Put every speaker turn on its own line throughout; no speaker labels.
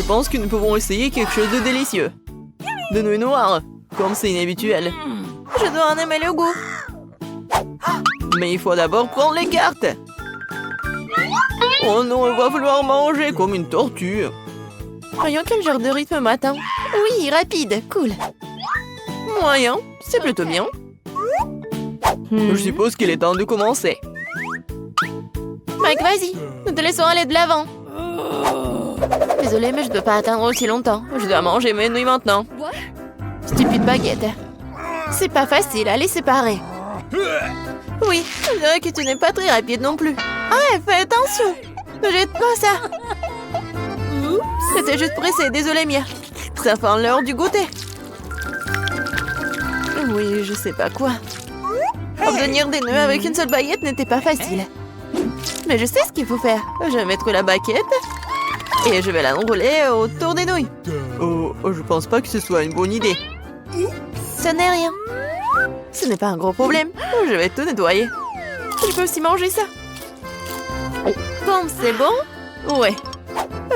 Je pense que nous pouvons essayer quelque chose de délicieux. De nouilles noires, comme c'est inhabituel. Je dois en aimer le goût. Mais il faut d'abord prendre les cartes. Oh non, il va falloir manger comme une tortue. Voyons quel genre de rythme m'attend. Oui, rapide, cool. Moyen, c'est plutôt bien. Je suppose qu'il est temps de commencer. Mike, vas-y, nous te laissons aller de l'avant. Désolée, mais je ne peux pas attendre aussi longtemps. Je dois manger mes nouilles maintenant. Stupide baguette. C'est pas facile à les séparer. Oui, je dirais que tu n'es pas très rapide non plus. Ah, fais attention. Ne jette pas ça. C'était juste pressé, désolé Mia. Ça fait l'heure du goûter. Oui, je sais pas quoi. Obtenir des nœuds avec une seule baguette n'était pas facile. Mais je sais ce qu'il faut faire. Je vais mettre la baguette et je vais l'enrouler autour des nouilles. Oh, je pense pas que ce soit une bonne idée. Ce n'est rien. Ce n'est pas un gros problème. Je vais tout nettoyer. Je peux aussi manger ça. Bon, c'est bon? Ouais.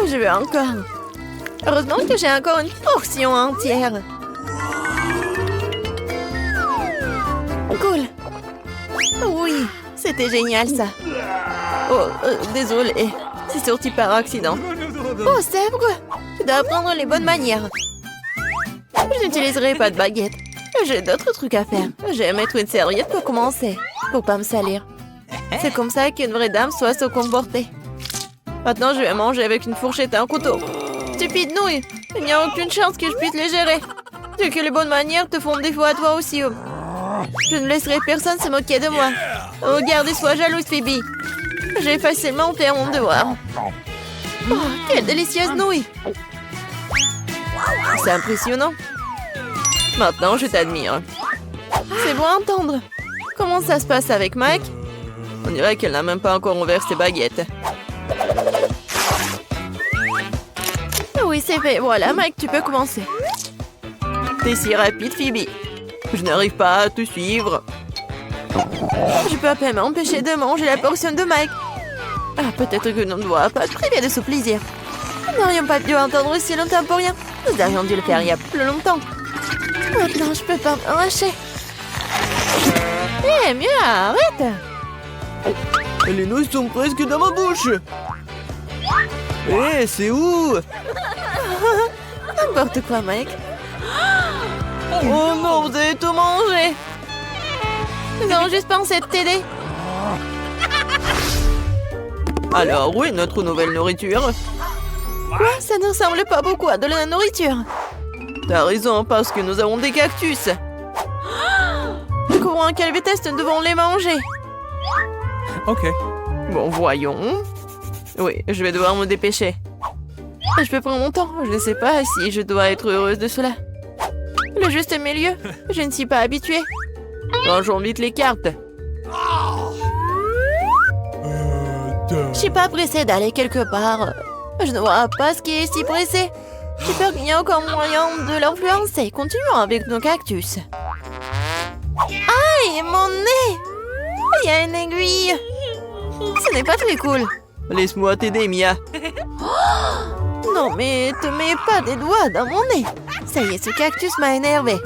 Je veux encore. Heureusement que j'ai encore une portion entière. Cool. Oui, c'était génial ça. Oh, désolé. C'est sorti par accident. Oh, Sèvres, tu dois apprendre les bonnes manières. Je n'utiliserai pas de baguette. J'ai d'autres trucs à faire. Je vais mettre une serviette pour commencer, pour pas me salir. C'est comme ça qu'une vraie dame doit se comporter. Maintenant, je vais manger avec une fourchette et un couteau. Stupide nouille, il n'y a aucune chance que je puisse les gérer. C'est que les bonnes manières te font défaut à toi aussi. Je ne laisserai personne se moquer de moi. Regarde et sois jalouse, Phoebe. J'ai facilement fait mon devoir. Oh, quelle délicieuse nouille! C'est impressionnant. Maintenant, je t'admire. C'est bon à entendre. Comment ça se passe avec Mike? On dirait qu'elle n'a même pas encore ouvert ses baguettes. Oui, c'est fait. Voilà, Mike, tu peux commencer. T'es si rapide, Phoebe. Je n'arrive pas à te suivre. Je peux à peine m'empêcher de manger la portion de Mike. Ah, peut-être que l'on ne doit pas priver de ce plaisir. Nous n'aurions pas dû entendre aussi longtemps pour rien. Nous aurions dû le faire il y a plus longtemps. Maintenant, je peux pas m'arracher. Eh, mieux, arrête.
Les nouilles sont presque dans ma bouche. Eh, c'est où?
N'importe quoi, Mike. Oh non, vous avez tout mangé. Nous avons juste pensé de t'aider.
Alors, où est notre nouvelle nourriture?
Quoi? Ça ne ressemble pas beaucoup à de la nourriture.
T'as raison, parce que nous avons des cactus.
Courons à quelle vitesse nous devons les manger?
Ok.
Bon, voyons. Oui, je vais devoir me dépêcher. Je peux prendre mon temps. Je ne sais pas si je dois être heureuse de cela. Le juste milieu, je ne suis pas habituée.
Rangeons vite les cartes.
Je suis pas pressée d'aller quelque part. Je ne vois pas ce qui est si pressé. J'ai peur qu'il y ait encore moyen de l'influencer. Continuons avec nos cactus. Aïe, mon nez! Il y a une aiguille. Ce n'est pas très cool.
Laisse-moi t'aider, Mia.
Non, mais te mets pas des doigts dans mon nez. Ça y est, ce cactus m'a énervé.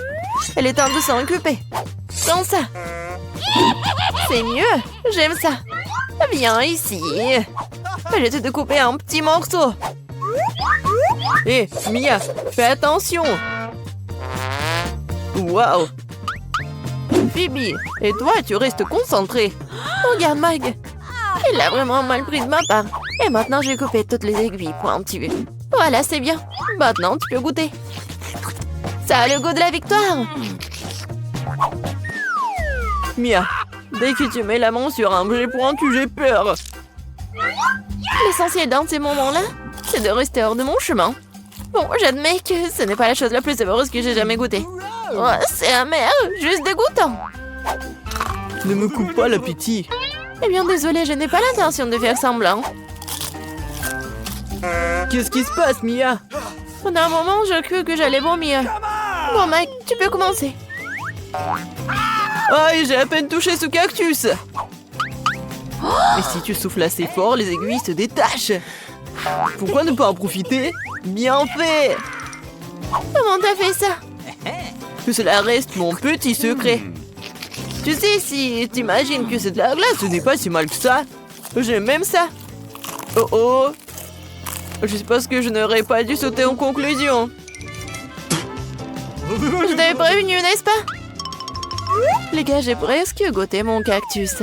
Elle est temps de s'en occuper. Comme ça. C'est mieux. J'aime ça. Viens ici. Je vais te découper en petits morceaux.
Hé, Mia, fais attention. Waouh.
Phoebe, et toi, tu restes concentré. Regarde, Mike. Il a vraiment mal pris de ma part. Et maintenant, j'ai coupé toutes les aiguilles pointues. Voilà, c'est bien. Maintenant, tu peux goûter. Ça a le goût de la victoire.
Mia, dès que tu mets la main sur un objet pointu, j'ai peur.
L'essentiel dans ces moments-là, c'est de rester hors de mon chemin. Bon, j'admets que ce n'est pas la chose la plus heureuse que j'ai jamais goûtée. Oh, c'est amer, juste dégoûtant.
Ne me coupe pas l'appétit.
Eh bien, désolée, je n'ai pas l'intention de faire semblant.
Qu'est-ce qui se passe, Mia?
Pendant un moment, je crus que j'allais vomir. Bon, Mike, tu peux commencer.
Aïe, j'ai à peine touché ce cactus. Et si tu souffles assez fort, les aiguilles se détachent. Pourquoi ne pas en profiter? Bien fait!
Comment t'as fait ça?
Que cela reste mon petit secret. Tu sais, si t'imagines que c'est de la glace, ce n'est pas si mal que ça. J'aime même ça. Oh oh! Je suppose que je n'aurais pas dû sauter en conclusion.
Je t'avais prévenu, n'est-ce pas? Les gars, j'ai presque goûté mon cactus.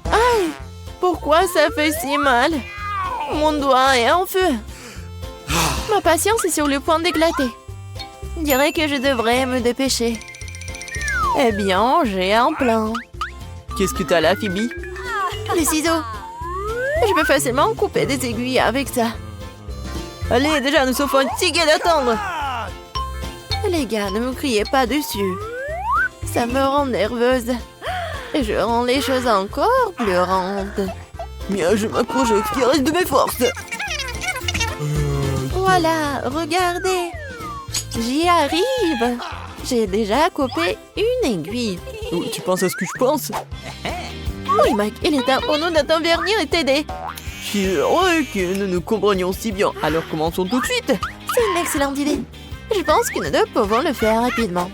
Aïe! Pourquoi ça fait si mal? Mon doigt est en feu. Ma patience est sur le point d'éclater. Je dirais que je devrais me dépêcher. Eh bien, j'ai un plan.
Qu'est-ce que t'as là, Phoebe?
Les ciseaux. Je peux facilement couper des aiguilles avec ça.
Allez, déjà, nous sommes fatigués d'attendre.
Les gars, ne me criez pas dessus. Ça me rend nerveuse. Et je rends les choses encore pleurantes.
Mia, je m'accroche au qui reste de mes forces.
Voilà, regardez. J'y arrive. J'ai déjà coupé une aiguille.
Oh, tu penses à ce que je pense?
Oui, Mike, il est un honneur de t'intervenir et t'aider.
Je suis heureux que nous nous comprenions si bien. Alors commençons tout de suite.
C'est une excellente idée. Je pense que nous deux pouvons le faire rapidement.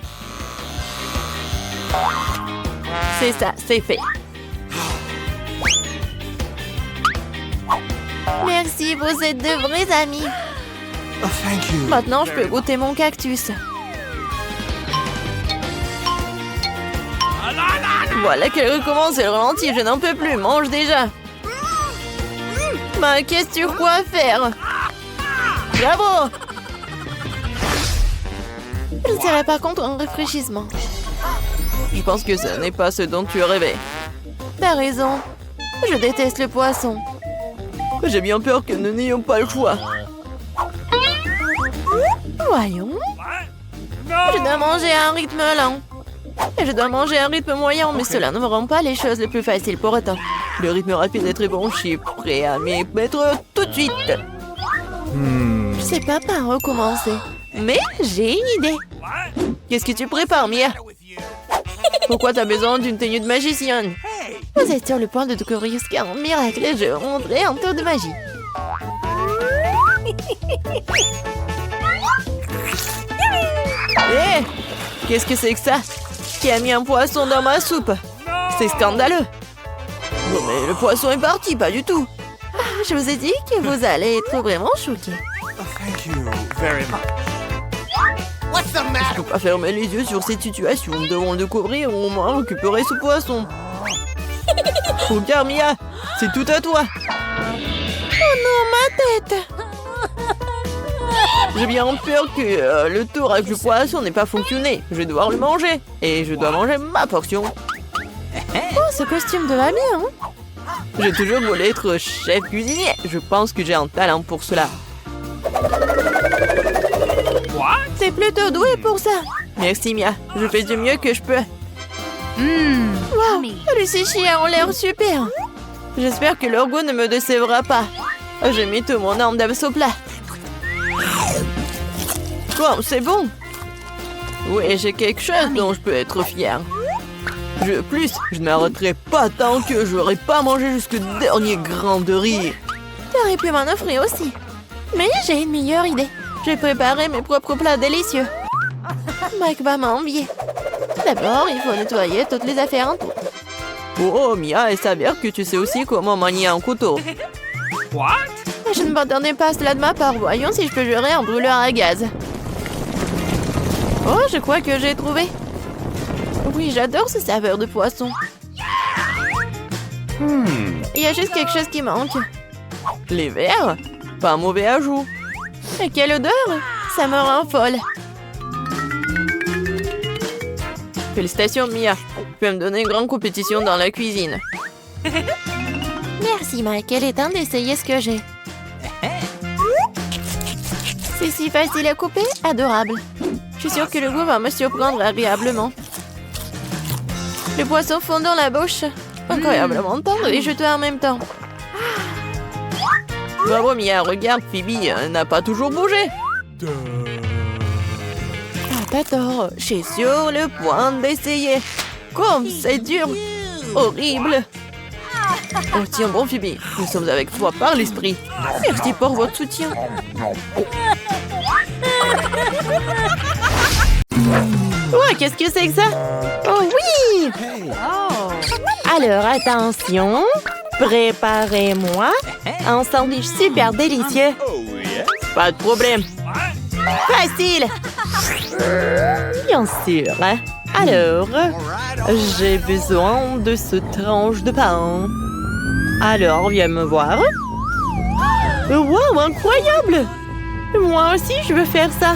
C'est ça, c'est fait.
Merci, vous êtes de vrais amis.
Oh, thank you.
Maintenant, je peux goûter mon cactus.
Voilà qu'elle recommence, elle ralentit, je n'en peux plus, mange déjà.
Bah, qu'est-ce que tu crois faire?
Bravo!
Je ne serais pas contre un rafraîchissement.
Je pense que ce n'est pas ce dont tu rêvais.
T'as raison. Je déteste le poisson.
J'ai bien peur que nous n'ayons pas le choix.
Voyons. Je dois manger à un rythme lent. Et je dois manger à un rythme moyen, mais cela ne me rend pas les choses les plus faciles pour autant.
Le rythme rapide est très bon, je suis prêt à m'y mettre tout de suite.
Je sais pas par où commencer. Mais j'ai une idée.
Qu'est-ce que tu prépares, Mia? Pourquoi t'as besoin d'une tenue de magicienne?
Vous êtes sur le point de découvrir ce qu'est un miracle et je rendrai un tour de magie.
Hé! Qu'est-ce que c'est que ça? Qui a mis un poisson dans ma soupe? C'est scandaleux! Bon, mais le poisson est parti, pas du tout!
Je vous ai dit que vous allez être vraiment choqués.
Oh, thank you very much. What's the
Je
matter?
peux pas fermer les yeux sur cette situation. Nous devons le découvrir ou au moins récupérer ce poisson. Regarde, Mia, c'est tout à toi.
Oh non, ma tête!
J'ai bien peur que le tour avec le poisson n'ait pas fonctionné. Je vais devoir le manger. Et je dois manger ma portion.
Oh, ce costume te va bien, hein?
J'ai toujours voulu être chef cuisinier. Je pense que j'ai un talent pour cela.
T'es plutôt doué pour ça.
Merci, Mia. Je fais du mieux que je peux.
Wow, les sushis ont l'air super.
J'espère que leur goût ne me décevra pas. J'ai mis tout mon âme dans ce plat. Bon, c'est bon. Oui, j'ai quelque chose dont je peux être fière. Je ne m'arrêterai pas tant que je n'aurai pas mangé jusqu'au dernier grain de riz.
T'aurais pu m'en offrir aussi. Mais j'ai une meilleure idée. J'ai préparé mes propres plats délicieux. Mike va m'envier. D'abord, il faut nettoyer toutes les affaires en tout.
Oh, Mia, il s'avère que tu sais aussi comment manier un couteau.
Je ne m'attendais pas à cela de ma part. Voyons si je peux gérer un brûleur à gaz. Oh, je crois que j'ai trouvé. Oui, j'adore ce saveur de poisson. Il y a juste quelque chose qui manque.
Les verres? Pas mauvais ajout.
Et quelle odeur! Ça me rend folle.
Félicitations, Mia. Tu peux me donner une grande compétition dans la cuisine.
Merci, Mike. Il est temps d'essayer ce que j'ai. C'est si facile à couper, adorable. Je suis sûre que le goût va me surprendre agréablement. Le poisson fond dans la bouche. Incroyablement tendre et juteux en même temps.
Bravo, Mia. Regarde, Phoebe n'a pas toujours bougé.
Ah, t'as tort.
Je suis sur le point d'essayer. Comme c'est dur. Horrible. Oh tiens, bon Phoebe, nous sommes avec toi par l'esprit. Merci pour votre soutien.
Ouais, qu'est-ce que c'est que ça? Oh oui! Alors, attention. Préparez-moi un sandwich super délicieux.
Pas de problème.
Facile! Bien sûr. Alors, j'ai besoin de ce tranche de pain. Alors, viens me voir. Wow, incroyable! Moi aussi, je veux faire ça.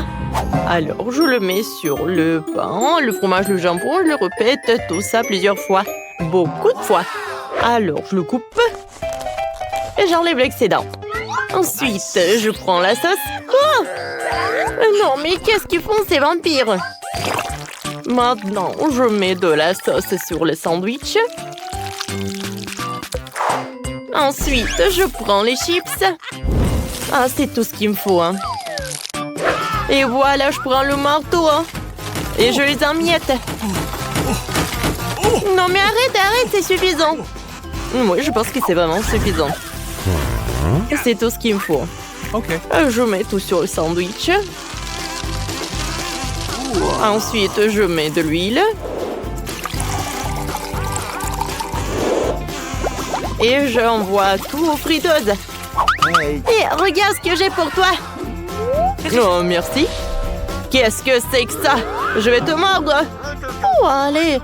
Alors, je le mets sur le pain, le fromage, le jambon, je le répète tout ça plusieurs fois. Beaucoup de fois. Alors, je le coupe et j'enlève l'excédent. Ensuite, je prends la sauce. Oh! Non, mais qu'est-ce qu'ils font ces vampires? Maintenant, je mets de la sauce sur le sandwich. Ensuite, je prends les chips. Ah, c'est tout ce qu'il me faut, hein. Et voilà, je prends le marteau, hein. Et je les emmiette. Non, mais arrête, c'est suffisant. Oui, je pense que c'est vraiment suffisant. C'est tout ce qu'il me faut.
OK.
Je mets tout sur le sandwich. Ensuite, je mets de l'huile. Et j'envoie tout aux friteuses. Et regarde ce que j'ai pour toi. Oh, merci. Qu'est-ce que c'est que ça? Je vais te mordre. Oh, allez.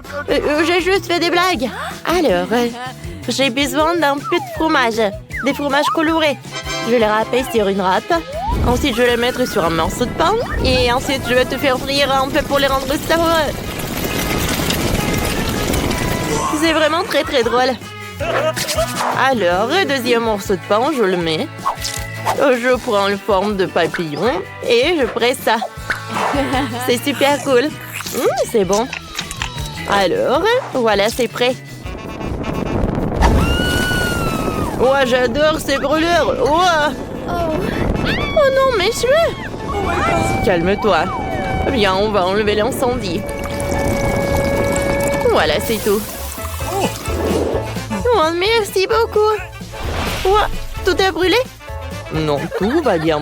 J'ai juste fait des blagues. Alors, j'ai besoin d'un peu de fromage. Des fromages colorés. Je les râpe sur une râpe. Ensuite, je vais les mettre sur un morceau de pain. Et ensuite, je vais te faire frire un peu pour les rendre savoureux. C'est vraiment très très drôle. Alors, le deuxième morceau de pain, je le mets. Je prends la forme de papillon et je presse ça. C'est super cool. C'est bon. Alors, voilà, c'est prêt. Ouais, j'adore ces brûlures. Ouais. Oh non, mes cheveux. Calme-toi. Viens, on va enlever l'incendie. Voilà, c'est tout. Oh, merci beaucoup. Ouais, tout a brûlé? Non, tout va bien.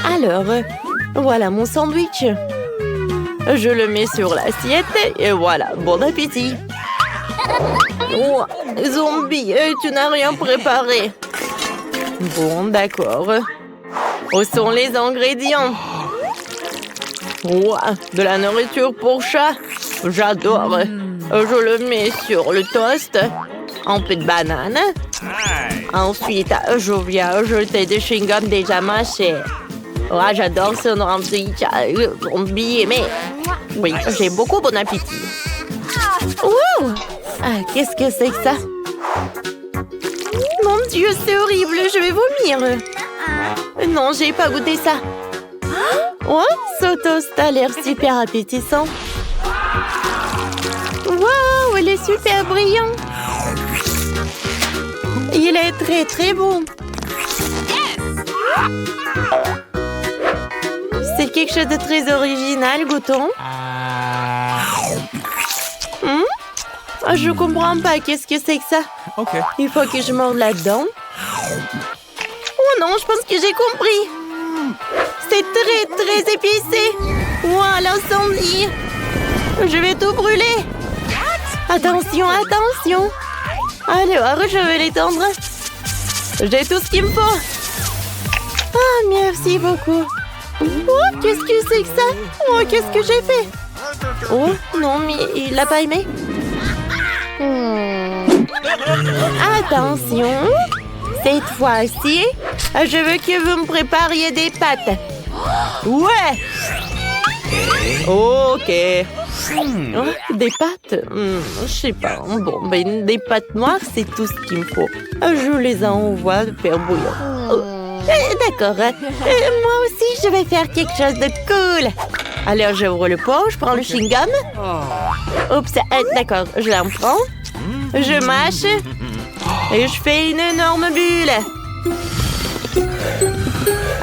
Alors, voilà mon sandwich. Je le mets sur l'assiette et voilà, bon appétit. Oh, zombie, tu n'as rien préparé. Bon, d'accord. Où sont les ingrédients? Oh, de la nourriture pour chat. J'adore. Je le mets sur le toast. Un peu de banane. Ensuite, je viens jeter des chewing-gums déjà mâchés. Oh, j'adore ce sandwich. Zombie, mais... Oui, j'ai beaucoup bon appétit. Wow! Ah, qu'est-ce que c'est que ça? Mon Dieu, c'est horrible, je vais vomir. Non, j'ai pas goûté ça. Oh, ce toast a l'air super appétissant. Wow, il est super brillant. Il est très très bon. C'est quelque chose de très original, goûtons. Je comprends pas, qu'est-ce que c'est que ça?
OK.
Il faut que je morde là-dedans. Oh non, je pense que j'ai compris. C'est très très épicé. Wow, l'incendie. Je vais tout brûler. Attention, attention. Alors, je vais l'étendre. J'ai tout ce qu'il me faut. Ah, merci beaucoup. Oh, qu'est-ce que c'est que ça? Oh, qu'est-ce que j'ai fait? Oh, non, mais il l'a pas aimé. Attention. Cette fois-ci, je veux que vous me prépariez des pâtes. Ouais. Ok. Oh, des pâtes? Je sais pas. Bon, ben, des pâtes noires, c'est tout ce qu'il me faut. Je les envoie faire bouillir. D'accord. Moi aussi, je vais faire quelque chose de cool. Alors, j'ouvre le pot, je prends le chewing-gum. Oups, d'accord, je l'en prends. Je mâche. Et je fais une énorme bulle.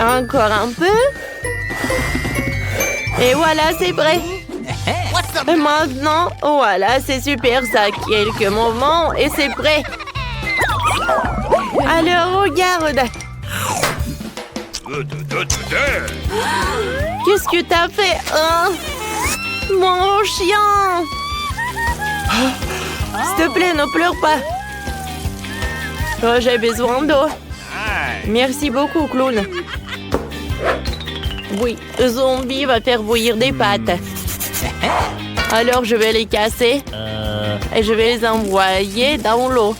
Encore un peu. Et voilà, c'est prêt. Et maintenant, voilà, c'est super, ça. Quelques moments et c'est prêt. Alors, regarde. Qu'est-ce que t'as fait, hein? Mon chien! S'il te plaît, ne pleure pas. Oh, j'ai besoin d'eau. Merci beaucoup, clown. Oui, zombie va faire bouillir des pâtes. Alors, je vais les casser. Et je vais les envoyer dans l'eau.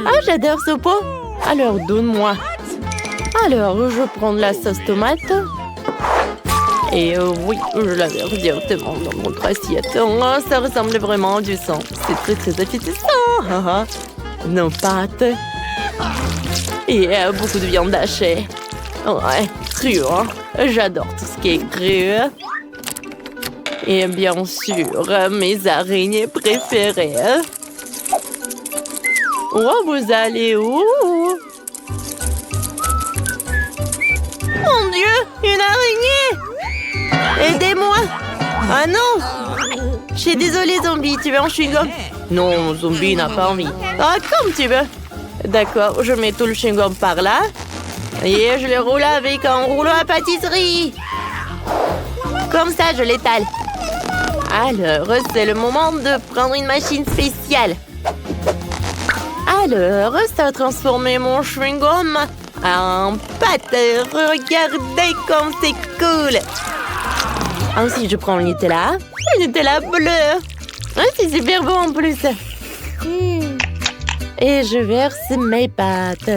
Ah, j'adore ce pot. Alors, donne-moi. Alors, je prends de la sauce tomate. Et oui, je la verse directement dans notre assiette. Oh, ça ressemble vraiment à du sang. C'est très, très appétissant. Nos pâtes. Et beaucoup de viande hachée. Ouais, cru, hein. J'adore tout ce qui est cru. Et bien sûr, mes araignées préférées. Oh, vous allez où? Mon Dieu, une araignée! Aidez-moi! Ah non! Je suis désolée, zombie, tu veux un chewing-gum? Non, zombie n'a pas envie. Ah, comme tu veux. D'accord, je mets tout le chewing-gum par là. Et je le roule avec un rouleau à pâtisserie. Comme ça, je l'étale. Alors, c'est le moment de prendre une machine spéciale. Alors, ça a transformé mon chewing-gum en pâte. Regardez comme c'est cool. Ensuite, je prends le Nutella. Le Nutella bleu. Ah, c'est super bon en plus. Et je verse mes pâtes.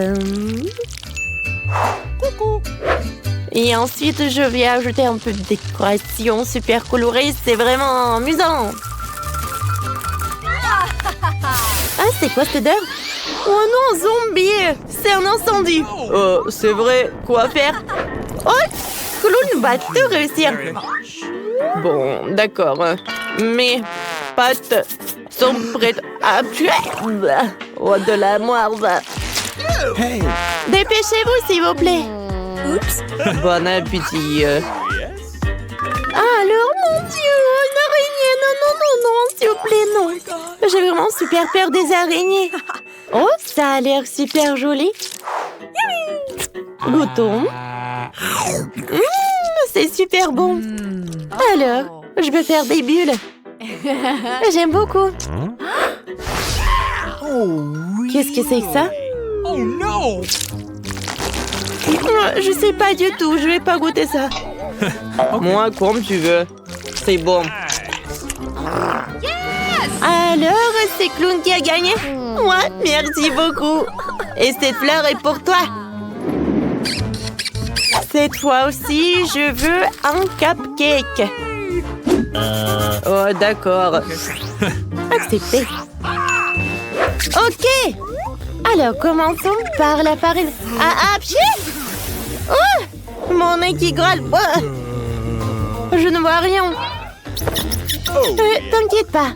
Et ensuite, je vais ajouter un peu de décoration super colorée. C'est vraiment amusant. Ah, c'est quoi cette odeur? Oh non, zombie! C'est un incendie! C'est vrai, quoi faire? Oh! Clown va tout réussir! Bon, d'accord. Mes pâtes sont prêtes à tuer! Oh, de la merde!
Hey.
Dépêchez-vous, s'il vous plaît! Oups! Bon appétit! Alors, mon Dieu! Une araignée! Non, s'il vous plaît, non! J'ai vraiment super peur des araignées! Oh, ça a l'air super joli! Goûtons! C'est super bon! Alors, je vais faire des bulles! J'aime beaucoup! Qu'est-ce que c'est que ça?
Oh non!
Je sais pas du tout, je vais pas goûter ça! Moi, comme tu veux! C'est bon! Alors, c'est Clown qui a gagné? Moi, merci beaucoup. Et cette fleur est pour toi. Cette fois aussi, je veux un cupcake. Oh, d'accord. Accepté. Ok. Alors, commençons par la farine. Ah, pchit! Oh! Mon nez qui grolle. Oh! Je ne vois rien. T'inquiète pas.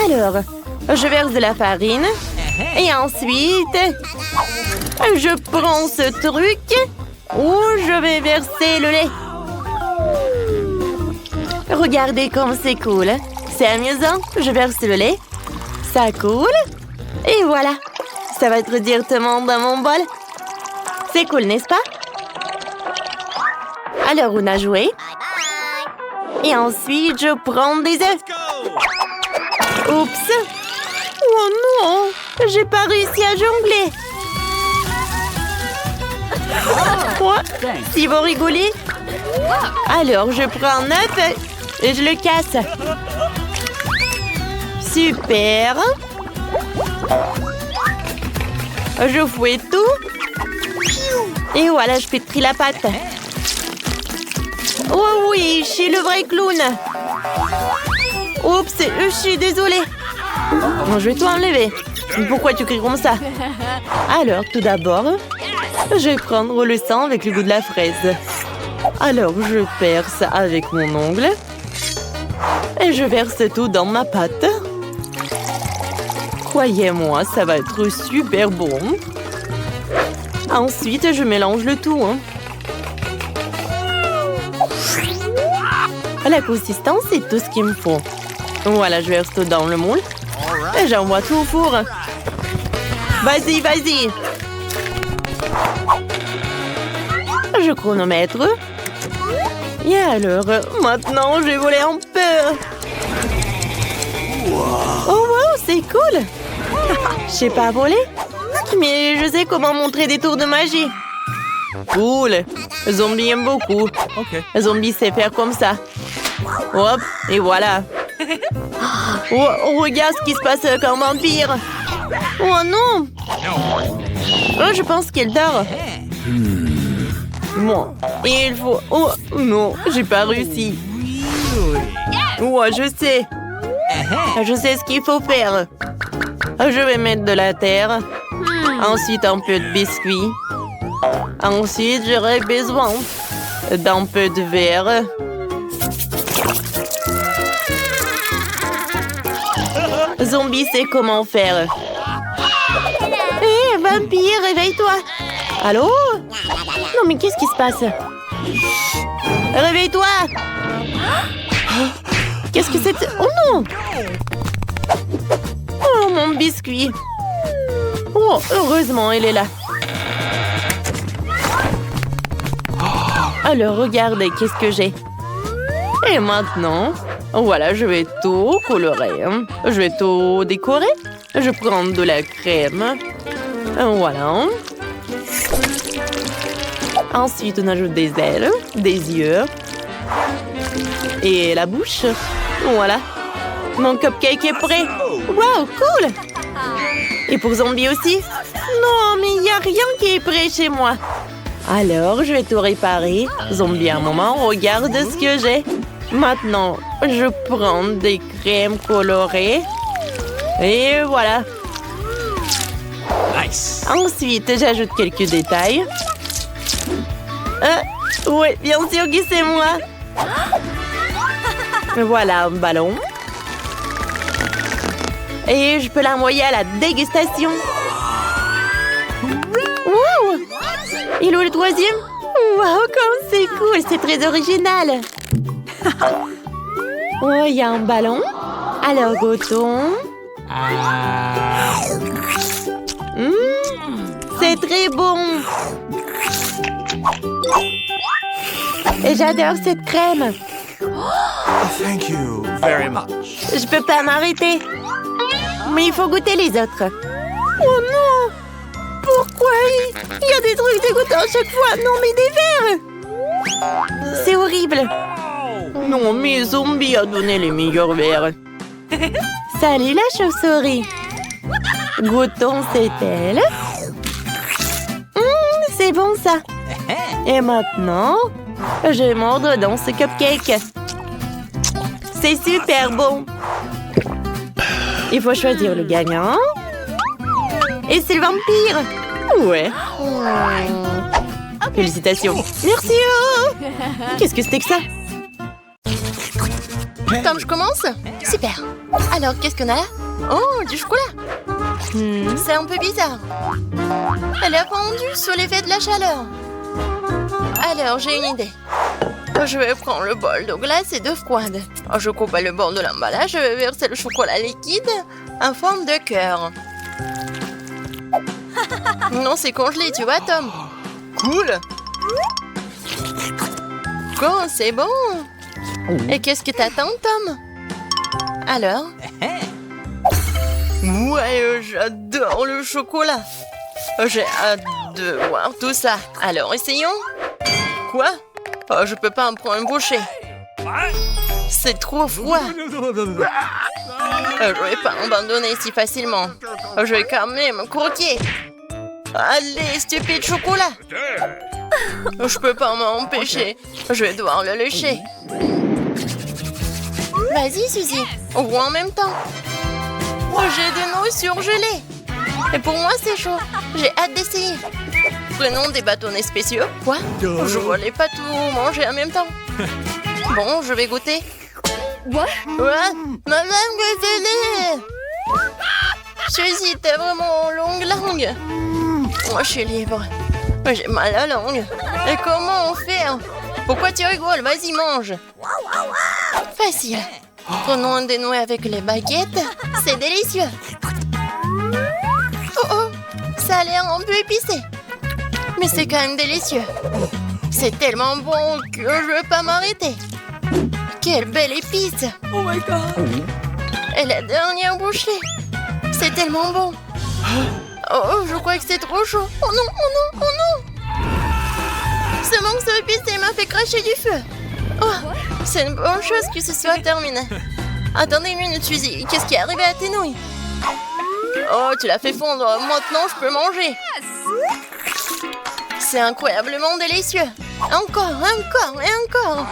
Alors, je verse de la farine. Et ensuite, je prends ce truc où je vais verser le lait. Regardez comme c'est cool. C'est amusant. Je verse le lait. Ça coule. Et voilà. Ça va être directement dans mon bol. C'est cool, n'est-ce pas? Alors, on a joué. Et ensuite, je prends des œufs. Oups! Oh non! J'ai pas réussi à jongler! Quoi? Si vous rigolez? Alors, je prends un œuf et je le casse. Super! Je fouette tout. Et voilà, je pétris la pâte. Oh oui, je suis le vrai clown. Oups, je suis désolée. Bon, je vais tout enlever. Pourquoi tu cries comme ça? Alors, tout d'abord, je vais prendre le sang avec le goût de la fraise. Alors, je perce avec mon ongle. Et je verse tout dans ma pâte. Croyez-moi, ça va être super bon. Ensuite, je mélange le tout. La consistance, c'est tout ce qu'il me faut. Voilà, je verse tout dans le moule. Et j'envoie tout au four. Vas-y, vas-y. Je chronomètre. Et alors, maintenant, je vais voler en peur. Oh, wow, c'est cool. Je sais pas voler, mais je sais comment montrer des tours de magie. Cool. Zombie aime beaucoup.
Okay.
Zombie sait faire comme ça. Hop, et voilà. Oh, regarde ce qui se passe avec un vampire. Oh non. Oh, je pense qu'elle dort. Bon, il faut... Oh non, j'ai pas réussi. Oh, je sais. Je sais ce qu'il faut faire. Je vais mettre de la terre. Ensuite, un peu de biscuit. Ensuite, j'aurai besoin d'un peu de verre. Zombie sait comment faire. Hé, vampire, réveille-toi. Allô? Non, mais qu'est-ce qui se passe? Réveille-toi! Qu'est-ce que c'est? Oh non! Oh, mon biscuit! Oh, heureusement, il est là. Alors, regardez, qu'est-ce que j'ai? Et maintenant, voilà, je vais tout colorer. Je vais tout décorer. Je prends de la crème. Voilà. Ensuite, on ajoute des ailes, des yeux et la bouche. Voilà. Mon cupcake est prêt. Wow, cool! Et pour Zombie aussi? Non, mais il n'y a rien qui est prêt chez moi. Alors, je vais tout réparer. Zombie, un moment, regarde ce que j'ai. Maintenant, je prends des crèmes colorées. Et voilà.
Nice.
Ensuite, j'ajoute quelques détails. Oui, bien sûr que c'est moi. Voilà un ballon. Et je peux l'envoyer à la dégustation. Wow! Il est où le troisième? Wow, comme c'est cool, c'est très original. Oh, il y a un ballon. Alors, goûtons. C'est très bon. Et j'adore cette crème.
Thank you very much.
Je peux pas m'arrêter. Mais il faut goûter les autres. Oh non! Pourquoi il y a des trucs dégoûtants à chaque fois? Non, mais des verres! C'est horrible. Non, mais Zombie a donné les meilleurs verres. Salut la chauve-souris. Goûtons cette aile. C'est bon ça. Et maintenant, je vais mordre dans ce cupcake. C'est super bon. Il faut choisir le gagnant. Et c'est le vampire. Ouais. Félicitations. Merci. Qu'est-ce que c'était que ça? Tom, je commence? Super. Alors, qu'est-ce qu'on a là? Oh, du chocolat. C'est un peu bizarre. Elle a fondu sous l'effet de la chaleur. Alors, j'ai une idée. Je vais prendre le bol d'eau glacée et d'eau froide. Je coupe le bord de l'emballage. Je vais verser le chocolat liquide en forme de cœur. Non, c'est congelé, tu vois, Tom. Cool. Quand c'est bon. Et qu'est-ce que t'attends, Tom? Alors? Ouais, j'adore le chocolat. J'ai hâte de voir tout ça. Alors, essayons. Quoi? Oh, je peux pas en prendre une bouchée. C'est trop froid. Je vais pas abandonner si facilement. Je vais quand même croquer. Allez, stupide chocolat. Je peux pas m'empêcher. Je vais devoir le lécher. Vas-y, Suzy. Ouvre en même temps. J'ai des noix surgelées. Et pour moi, c'est chaud. J'ai hâte d'essayer. Prenons des bâtonnets spéciaux. Quoi? Je voulais pas tout manger en même temps. Bon, je vais goûter. Ouais, madame Gazelle. Suzy, t'as vraiment longue langue. Moi, je suis libre. J'ai mal à la langue. Et comment on fait? Pourquoi tu rigoles? Vas-y, mange. Facile. Prenons un dénoué avec les baguettes. C'est délicieux. Oh, Ça a l'air un peu épicé. Mais c'est quand même délicieux. C'est tellement bon que je veux pas m'arrêter. Quelle belle épice.
Oh my god.
Et la dernière bouchée. C'est tellement bon. Oh, je crois que c'est trop chaud. Oh non, oh non, oh non. Ce morceau épicé m'a fait cracher du feu. Oh, c'est une bonne chose que ce soit terminé. Attendez une minute, Suzy. Qu'est-ce qui est arrivé à tes nouilles? Oh, tu l'as fait fondre. Maintenant, je peux manger. C'est incroyablement délicieux. Encore, encore et encore.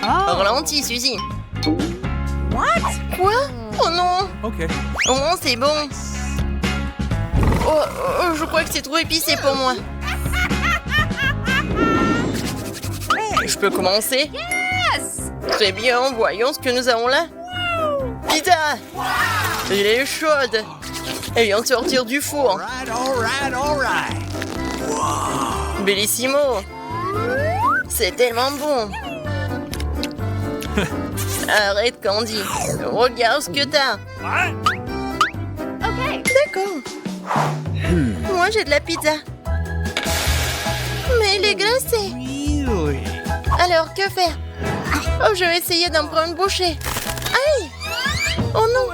Ralentis, Suzy. Quoi? Oh non.
Okay.
Oh, c'est bon. Oh, je crois que c'est trop épicé pour moi. Je peux commencer? Très bien, voyons ce que nous avons là. Pizza! Elle est chaude. Elle vient de sortir du four.
All right.
Bellissimo. C'est tellement bon. Arrête, Candy. Regarde ce que t'as. D'accord. Moi, j'ai de la pizza. Mais elle est glacée.
Really?
Alors, que faire? Oh, je vais essayer d'en prendre une bouchée. Aïe! Oh non!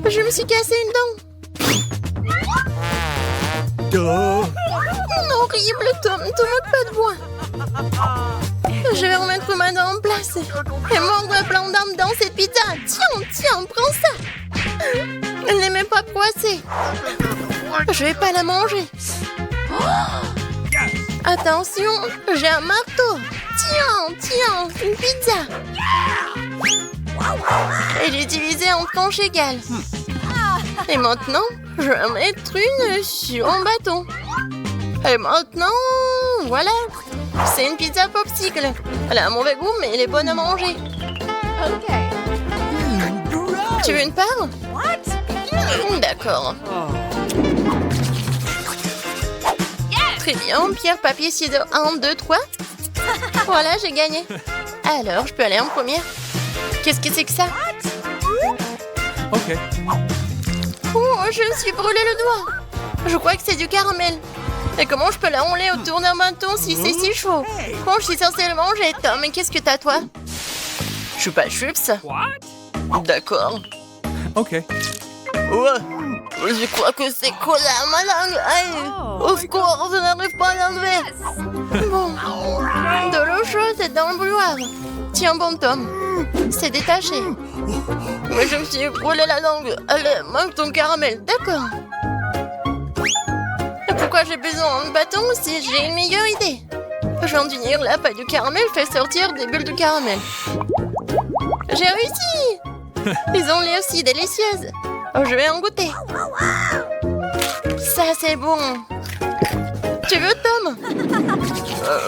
Je me suis cassé une dent.
Duh.
Horrible, Tom. Tomate pas de bois. Je vais remettre ma dent en place. Et mordre un plein d'armes dans cette pizza. Tiens, prends ça. Elle n'est même pas poissée. Je vais pas la manger. Attention, j'ai un marteau. Tiens, une pizza. Elle est divisée en tranches égales. Et maintenant, je vais mettre une sur un bâton. Et maintenant, voilà. C'est une pizza popsicle. Elle a un mauvais goût, mais elle est bonne à manger. Tu veux une part? D'accord. Très bien. Pierre, papier, ciseaux. 1, 2, 3. Voilà, j'ai gagné. Alors, je peux aller en première. Qu'est-ce que c'est que ça?
Okay.
Oh, je me suis brûlé le doigt. Je crois que c'est du caramel. Et comment je peux la rouler autour d'un bâton si c'est si chaud? Bon, je suis censée le manger, Tom. Mais qu'est-ce que t'as, toi? Je suis pas chips. D'accord.
Okay.
Ouais. Je crois que c'est collé à ma langue. Aïe. Au secours, je n'arrive pas à l'enlever. Bon. De l'eau chaude, c'est dans le bouilloire. Tiens bon, Tom. C'est détaché. Mais je me suis brûlé la langue. Allez, mange ton caramel. D'accord. Et pourquoi j'ai besoin d'un bâton si j'ai une meilleure idée? Je viens d'unir la pâte du caramel, fait sortir des bulles de caramel. J'ai réussi. Ils ont l'air aussi délicieuses. Je vais en goûter. Ça, c'est bon. Tu veux, Tom?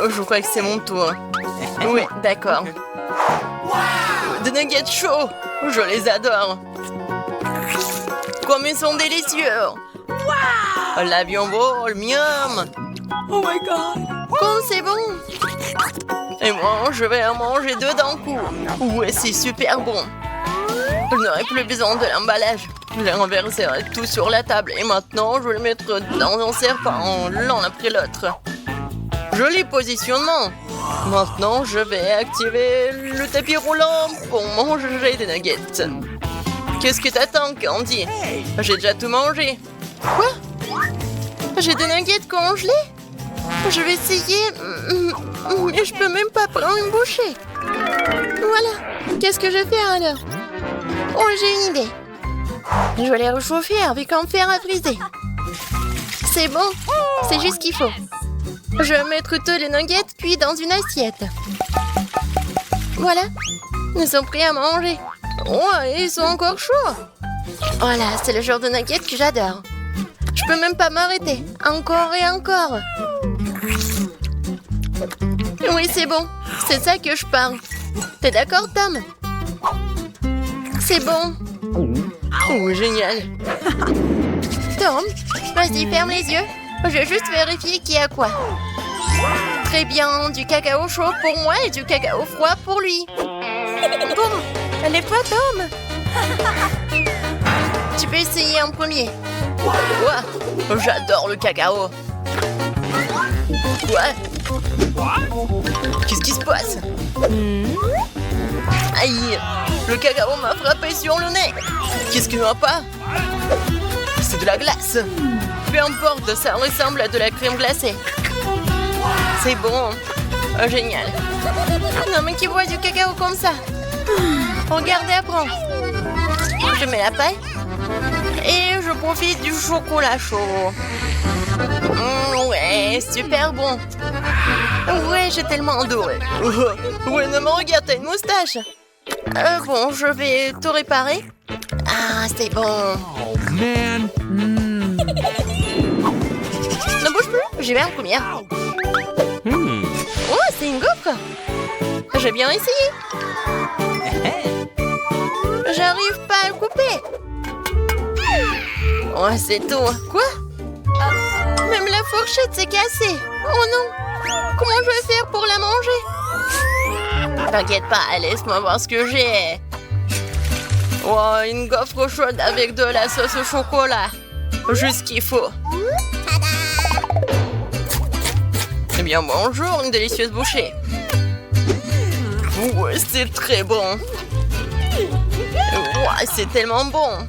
Je crois que c'est mon tour. Oui, d'accord. Des nuggets chauds. Je les adore. Comme ils sont délicieux. L'avion vole, miam.
Oh my god.
Comme c'est bon. Et moi, je vais en manger 2 d'un coup. Ouais, c'est super bon. Je n'aurai plus besoin de l'emballage. Je renverserai tout sur la table. Et maintenant, je vais le mettre dans un serpent, l'un après l'autre. Joli positionnement. Maintenant, je vais activer le tapis roulant pour manger des nuggets. Qu'est-ce que t'attends, Candy? J'ai déjà tout mangé. Quoi? J'ai des nuggets congelés? Je vais essayer, mais je peux même pas prendre une bouchée. Voilà. Qu'est-ce que je fais alors? Oh, j'ai une idée. Je vais les réchauffer avec un fer à briser. C'est bon, c'est juste ce qu'il faut. Je vais mettre tous les nuggets cuits dans une assiette. Voilà, ils sont prêts à manger. Oh, ils sont encore chauds. Voilà, c'est le genre de nuggets que j'adore. Je peux même pas m'arrêter. Encore et encore. Oui, c'est bon. C'est ça que je parle. T'es d'accord, Tom? C'est bon. Oh, génial. Tom, vas-y, ferme les yeux. Je vais juste vérifier qui a quoi. Très bien, du cacao chaud pour moi et du cacao froid pour lui. Bon, lève-toi, Tom. Tu peux essayer en premier. Quoi? J'adore le cacao. Quoi? Qu'est-ce qui se passe? Aïe! Le cacao m'a frappé sur le nez. Qu'est-ce qui ne va pas? C'est de la glace. Peu importe, ça ressemble à de la crème glacée. C'est bon. Oh, génial. Non, mais qui boit du cacao comme ça? Regardez, apprends. Je mets la paille. Et je profite du chocolat chaud. Ouais, super bon. Ouais, j'ai tellement adoré. Ouais, non, mais regarde, t'as une moustache. Bon, je vais tout réparer. Ah, c'est bon.
Oh, man.
Ne bouge plus, j'y vais en première. Oh, c'est une gaufre. J'ai bien essayé. J'arrive pas à le couper. Oh, c'est tout. Quoi? Même la fourchette s'est cassée. Oh non. Comment je vais faire pour la manger? T'inquiète pas, laisse-moi voir ce que j'ai. Oh, une gaufre chaude avec de la sauce au chocolat. Juste ce qu'il faut. Eh bien, bonjour, une délicieuse bouchée. Ouais, c'est très bon. Ouais, c'est tellement bon.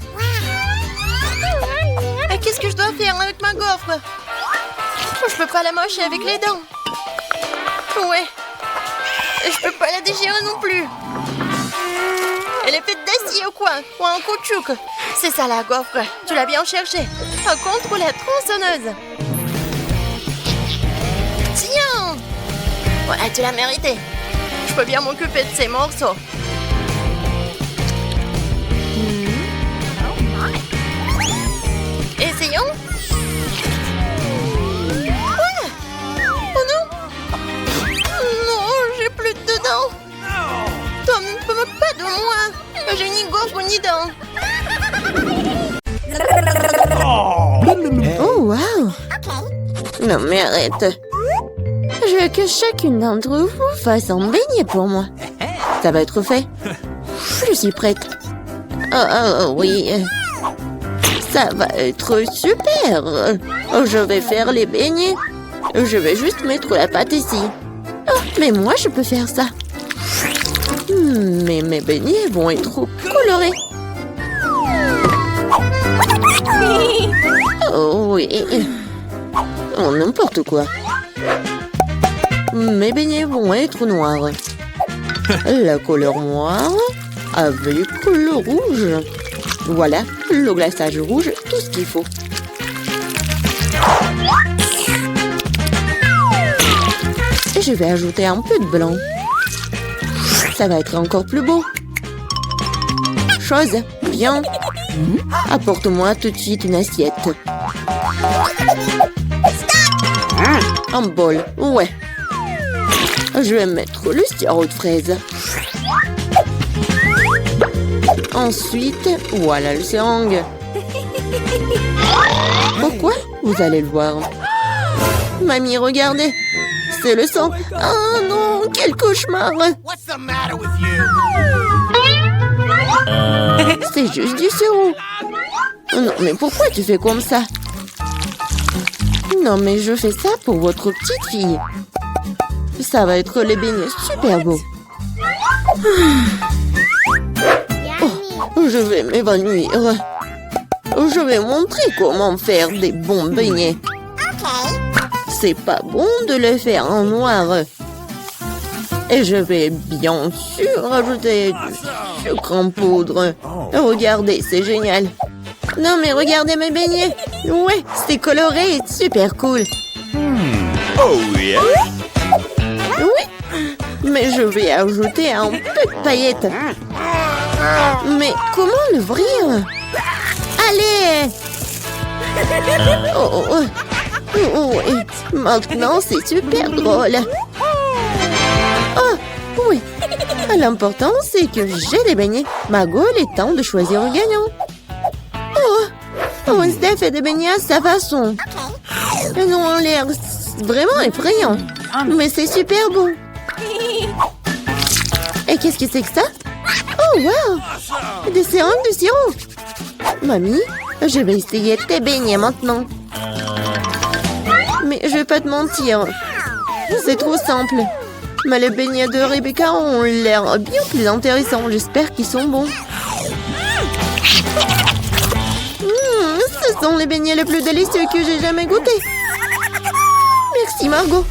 Et qu'est-ce que je dois faire avec ma gaufre? Je peux pas la mâcher avec les dents. Ouais. Et je peux pas la déchirer non plus. Elle est faite d'acier ou quoi? Ou en caoutchouc? C'est ça la gaufre. Tu l'as bien cherché. Contre la tronçonneuse. Tiens! Voilà, tu l'as mérité. Je peux bien m'occuper de ces morceaux. Essayons. Quoi? Oh non! Non, j'ai plus de dents. Tom, ne te moque pas de moi. J'ai ni gaufre ni dents. Oh, wow! Non, mais arrête. Je veux que chacune d'entre vous fasse un beignet pour moi. Ça va être fait. Je suis prête. Oh, oui. Ça va être super. Je vais faire les beignets. Je vais juste mettre la pâte ici. Oh, mais moi, je peux faire ça. Mais mes beignets vont être trop colorés. Oh oui. Oh, n'importe quoi. Mes beignets vont être noirs. La couleur noire avec le rouge. Voilà, le glaçage rouge, tout ce qu'il faut. Et je vais ajouter un peu de blanc. Ça va être encore plus beau. Chose, viens. Apporte-moi tout de suite une assiette. Un bol, ouais. Je vais mettre le sirop de fraise. Ensuite, voilà le seringue. Pourquoi? Vous allez le voir. Mamie, regardez. C'est le sang. Oh non, quel cauchemar.
What's the matter with you?
C'est juste du sirop. Non, mais pourquoi tu fais comme ça? Non, mais je fais ça pour votre petite fille. Ça va être les beignets super beaux. Oh, je vais m'évanouir. Je vais montrer comment faire des bons beignets. C'est pas bon de les faire en noir. Et je vais bien sûr ajouter du sucre en poudre. Regardez, c'est génial. Non, mais regardez mes beignets. Ouais, c'est coloré et super cool.
Oh yeah.
Oui, mais je vais ajouter un peu de paillettes. Mais comment l'ouvrir? Allez! Oh, oui. Maintenant, c'est super drôle. Oh, oui. L'important, c'est que j'ai des beignets. Margot, il est temps de choisir un gagnant. Oh, Steph fait des beignets à sa façon. Ils ont l'air vraiment effrayants. Mais c'est super bon. Et qu'est-ce que c'est que ça? Oh, wow! Des seringues de sirop. Mamie, je vais essayer tes beignets maintenant. Mais je vais pas te mentir. C'est trop simple. Mais les beignets de Rebecca ont l'air bien plus intéressants. J'espère qu'ils sont bons. Ce sont les beignets les plus délicieux que j'ai jamais goûtés. Merci, Margot.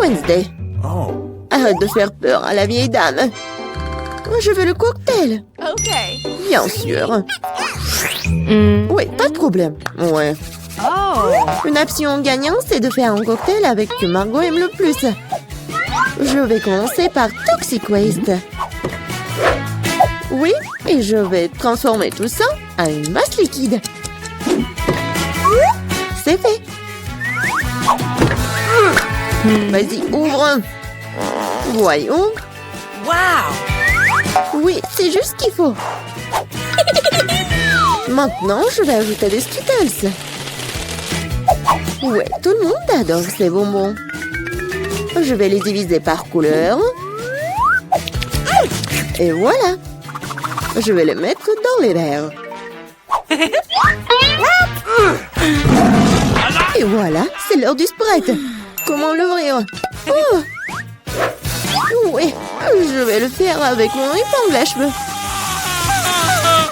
Wednesday,
Oh.
arrête de faire peur à la vieille dame. Je veux le cocktail.
OK.
Bien sûr. Oui, pas de problème. Ouais.
Oh.
Une option gagnante, c'est de faire un cocktail avec ce que Margot aime le plus. Je vais commencer par Toxic Waste. Oui, et je vais transformer tout ça en une masse liquide. C'est fait. Vas-y, ouvre. Voyons.
Wow.
Oui, c'est juste ce qu'il faut. Maintenant, je vais ajouter des Skittles. Ouais, tout le monde adore ces bonbons. Je vais les diviser par couleur. Et voilà. Je vais les mettre dans les verres. Et voilà, c'est l'heure du Sprite. Comment l'ouvrir? Oh! Oui, je vais le faire avec mon épingle à cheveux.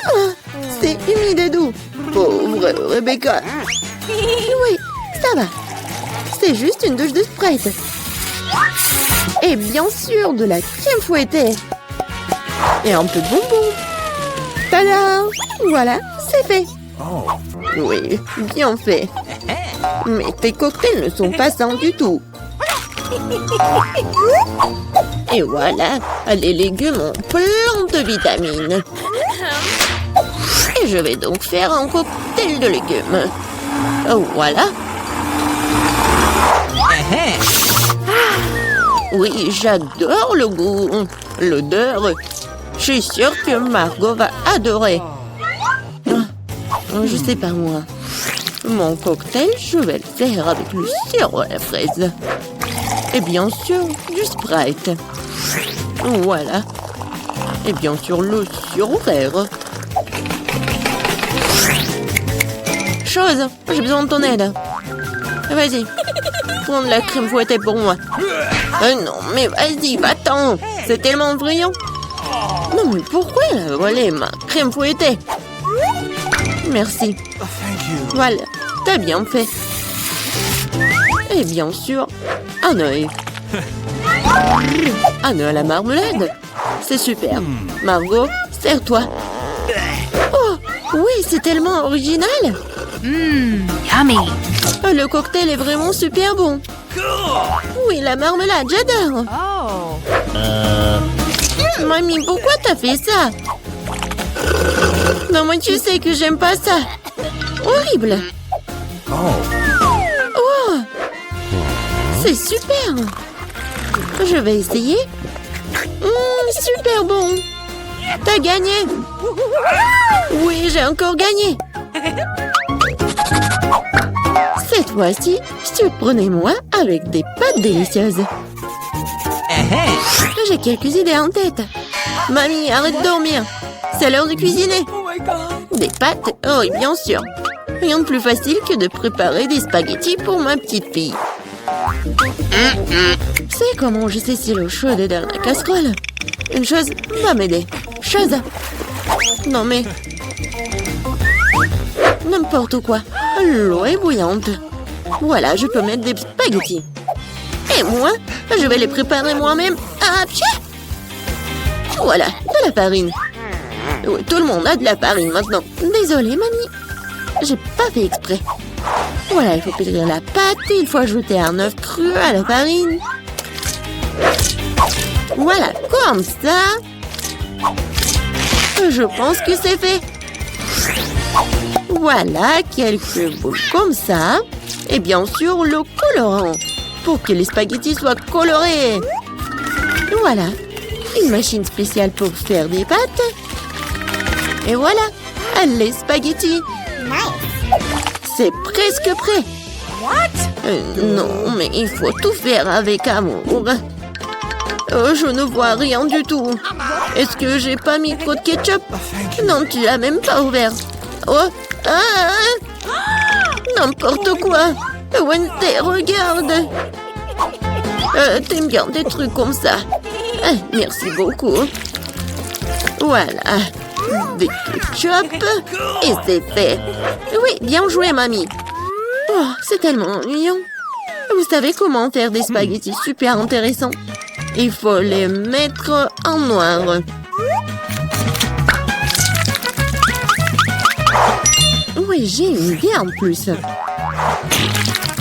Ah, c'est humide et doux. Pauvre Rebecca. Oui, ça va. C'est juste une douche de Sprite. Et bien sûr, de la crème fouettée. Et un peu de bonbons. Tada! Voilà, c'est fait.
Oh.
Oui, bien fait. Mais tes cocktails ne sont pas sains du tout. Et voilà, les légumes ont plein de vitamines. Et je vais donc faire un cocktail de légumes. Voilà. Oui, j'adore le goût, l'odeur. Je suis sûre que Margot va adorer. Je sais pas moi. Mon cocktail, je vais le faire avec le sirop à la fraise. Et bien sûr, du Sprite. Voilà. Et bien sûr, le sirop vert. Chose, j'ai besoin de ton aide. Vas-y, prends de la crème fouettée pour moi. Non, mais vas-y, va-t'en. C'est tellement brillant. Non, mais pourquoi elle a volé ma crème fouettée? Merci.
Oh, thank you.
Voilà, t'as bien fait. Et bien sûr, un œil. Un œil à la marmelade. C'est super. Margot, sers-toi. Oh, oui, c'est tellement original.
Yummy.
Le cocktail est vraiment super bon. Oui, la marmelade, j'adore.
Oh.
Mamie, pourquoi t'as fait ça? Non, moi, tu sais que j'aime pas ça. Horrible.
Oh.
Oh, c'est super. Je vais essayer. Super bon. T'as gagné. Oui, j'ai encore gagné. Cette fois-ci, surprenez-moi avec des pâtes délicieuses. J'ai quelques idées en tête. Mamie, arrête de dormir. C'est l'heure de cuisiner.
Oh my God.
Des pâtes? Oh, oui, bien sûr. Rien de plus facile que de préparer des spaghettis pour ma petite fille. C'est comment je sais si l'eau chaude est dans la casserole. Une chose va m'aider. Chose. Non mais... N'importe quoi. L'eau est bouillante. Voilà, je peux mettre des spaghettis. Et moi, je vais les préparer moi-même. Ah, pchit! Voilà, de la farine. Oui, tout le monde a de la farine maintenant. Désolée, mamie. J'ai pas fait exprès. Voilà, il faut pétrir la pâte et il faut ajouter un œuf cru à la farine. Voilà, comme ça. Je pense que c'est fait. Voilà, quelques boules comme ça. Et bien sûr, le colorant. Pour que les spaghettis soient colorés. Voilà, une machine spéciale pour faire des pâtes. Et voilà, les spaghettis. C'est presque prêt.
What?
Non, mais il faut tout faire avec amour. Je ne vois rien du tout. Est-ce que j'ai pas mis trop de ketchup? Non, tu l'as même pas ouvert. Oh, n'importe quoi. Wednesday, regarde. T'aimes bien des trucs comme ça. Merci beaucoup. Voilà. Des ketchup. Et c'est fait. Oui, bien joué, mamie. Oh, c'est tellement ennuyant. Vous savez comment faire des spaghettis super intéressants? Il faut les mettre en noir. Oui, j'ai une idée en plus.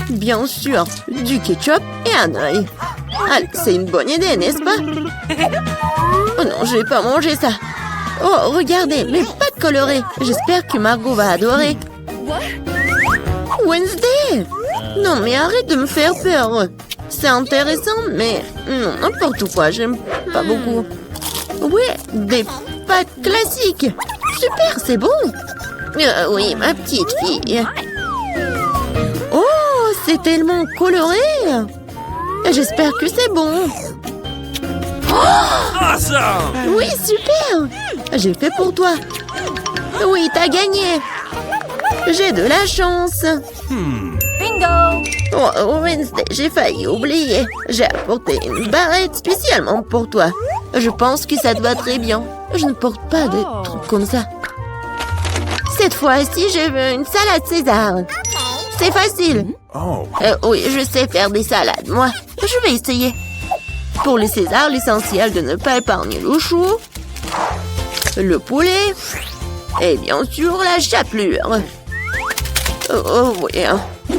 Bien sûr, du ketchup et un œil. Allez, c'est une bonne idée, n'est-ce pas? Oh non, je vais pas manger ça. Oh, regardez, mais pas de coloré. J'espère que Margot va adorer. Wednesday! Non, mais arrête de me faire peur. C'est intéressant, mais non, n'importe quoi, j'aime pas beaucoup. Ouais, des pâtes classiques. Super, c'est bon. Oui, ma petite fille. Oh, c'est tellement coloré. J'espère que c'est bon.
Awesome!
Oui, super. J'ai fait pour toi. Oui, t'as gagné. J'ai de la chance.
Bingo!
Oh, Wednesday, j'ai failli oublier. J'ai apporté une barrette spécialement pour toi. Je pense que ça te va très bien. Je ne porte pas de trucs comme ça. Cette fois-ci, je veux une salade César. C'est facile.
Oh.
Oui, je sais faire des salades, moi. Je vais essayer. Pour le César, l'essentiel de ne pas épargner le chou, le poulet et bien sûr la chapelure. Oh oui,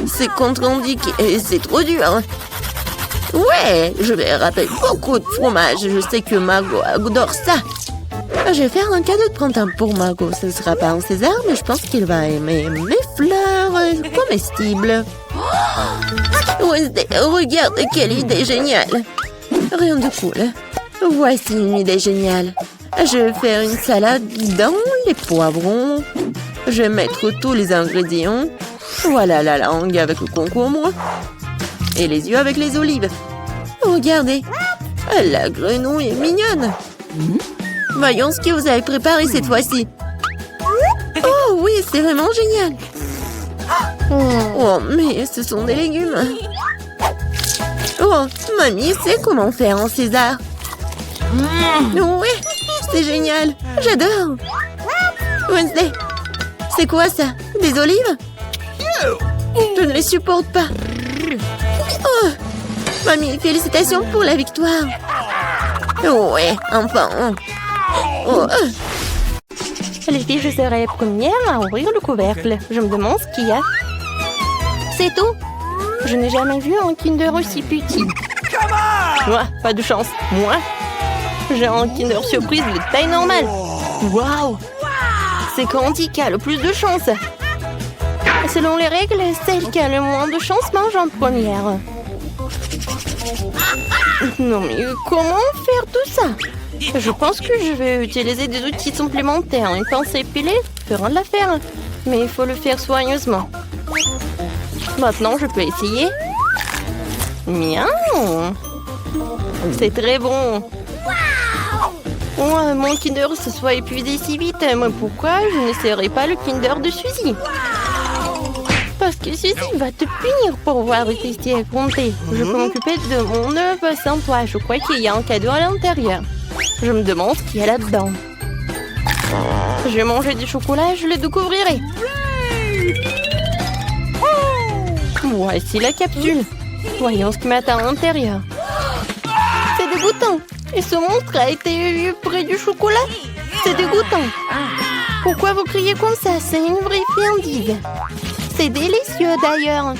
c'est contre-indiqué et c'est trop dur. Ouais, je vais râper beaucoup de fromage. Je sais que Margot adore ça. Je vais faire un cadeau de printemps pour Margot. Ce ne sera pas un César, mais je pense qu'il va aimer mes fleurs comestibles. Wednesday, regarde quelle idée géniale. Rien de cool. Voici une idée géniale. Je vais faire une salade dans les poivrons. Je vais mettre tous les ingrédients. Voilà la langue avec le concombre. Et les yeux avec les olives. Regardez, la grenouille est mignonne. Voyons ce que vous avez préparé cette fois-ci. Oh oui, c'est vraiment génial. Oh, mais ce sont des légumes. Oh, mamie sait comment faire un César. Oui, c'est génial. J'adore. Wednesday, c'est quoi ça? Des olives? Je ne les supporte pas. Oh, mamie, félicitations pour la victoire. Ouais, enfin. Oh.
Les filles, je serai première à ouvrir le couvercle. Je me demande ce qu'il y a. C'est tout. Je n'ai jamais vu un Kinder aussi petit.
Moi, pas de chance. Moi, j'ai un Kinder surprise de taille normale. Waouh! C'est Candy qui a le plus de chance.
Selon les règles, celle qui a le moins de chance mange en première.
Non mais comment faire tout ça? Je pense que je vais utiliser des outils supplémentaires. Une pince épilée fera de l'affaire. Mais il faut le faire soigneusement. Maintenant, je peux essayer. Miaou! C'est très bon. Oh, mon Kinder se soit épuisé si vite. Mais pourquoi je n'essaierai pas le Kinder de Suzy? Parce que Suzy va te punir pour avoir été effronté. Je peux m'occuper de mon œuf sans toi. Je crois qu'il y a un cadeau à l'intérieur. Je me demande ce qu'il y a là-dedans. Je vais manger du chocolat et je le découvrirai. Voici la capsule. Voyons ce qui m'attend à l'intérieur. C'est dégoûtant. Et ce monstre a été eu près du chocolat. C'est dégoûtant. Pourquoi vous criez comme ça? C'est une vraie friandise. C'est délicieux d'ailleurs.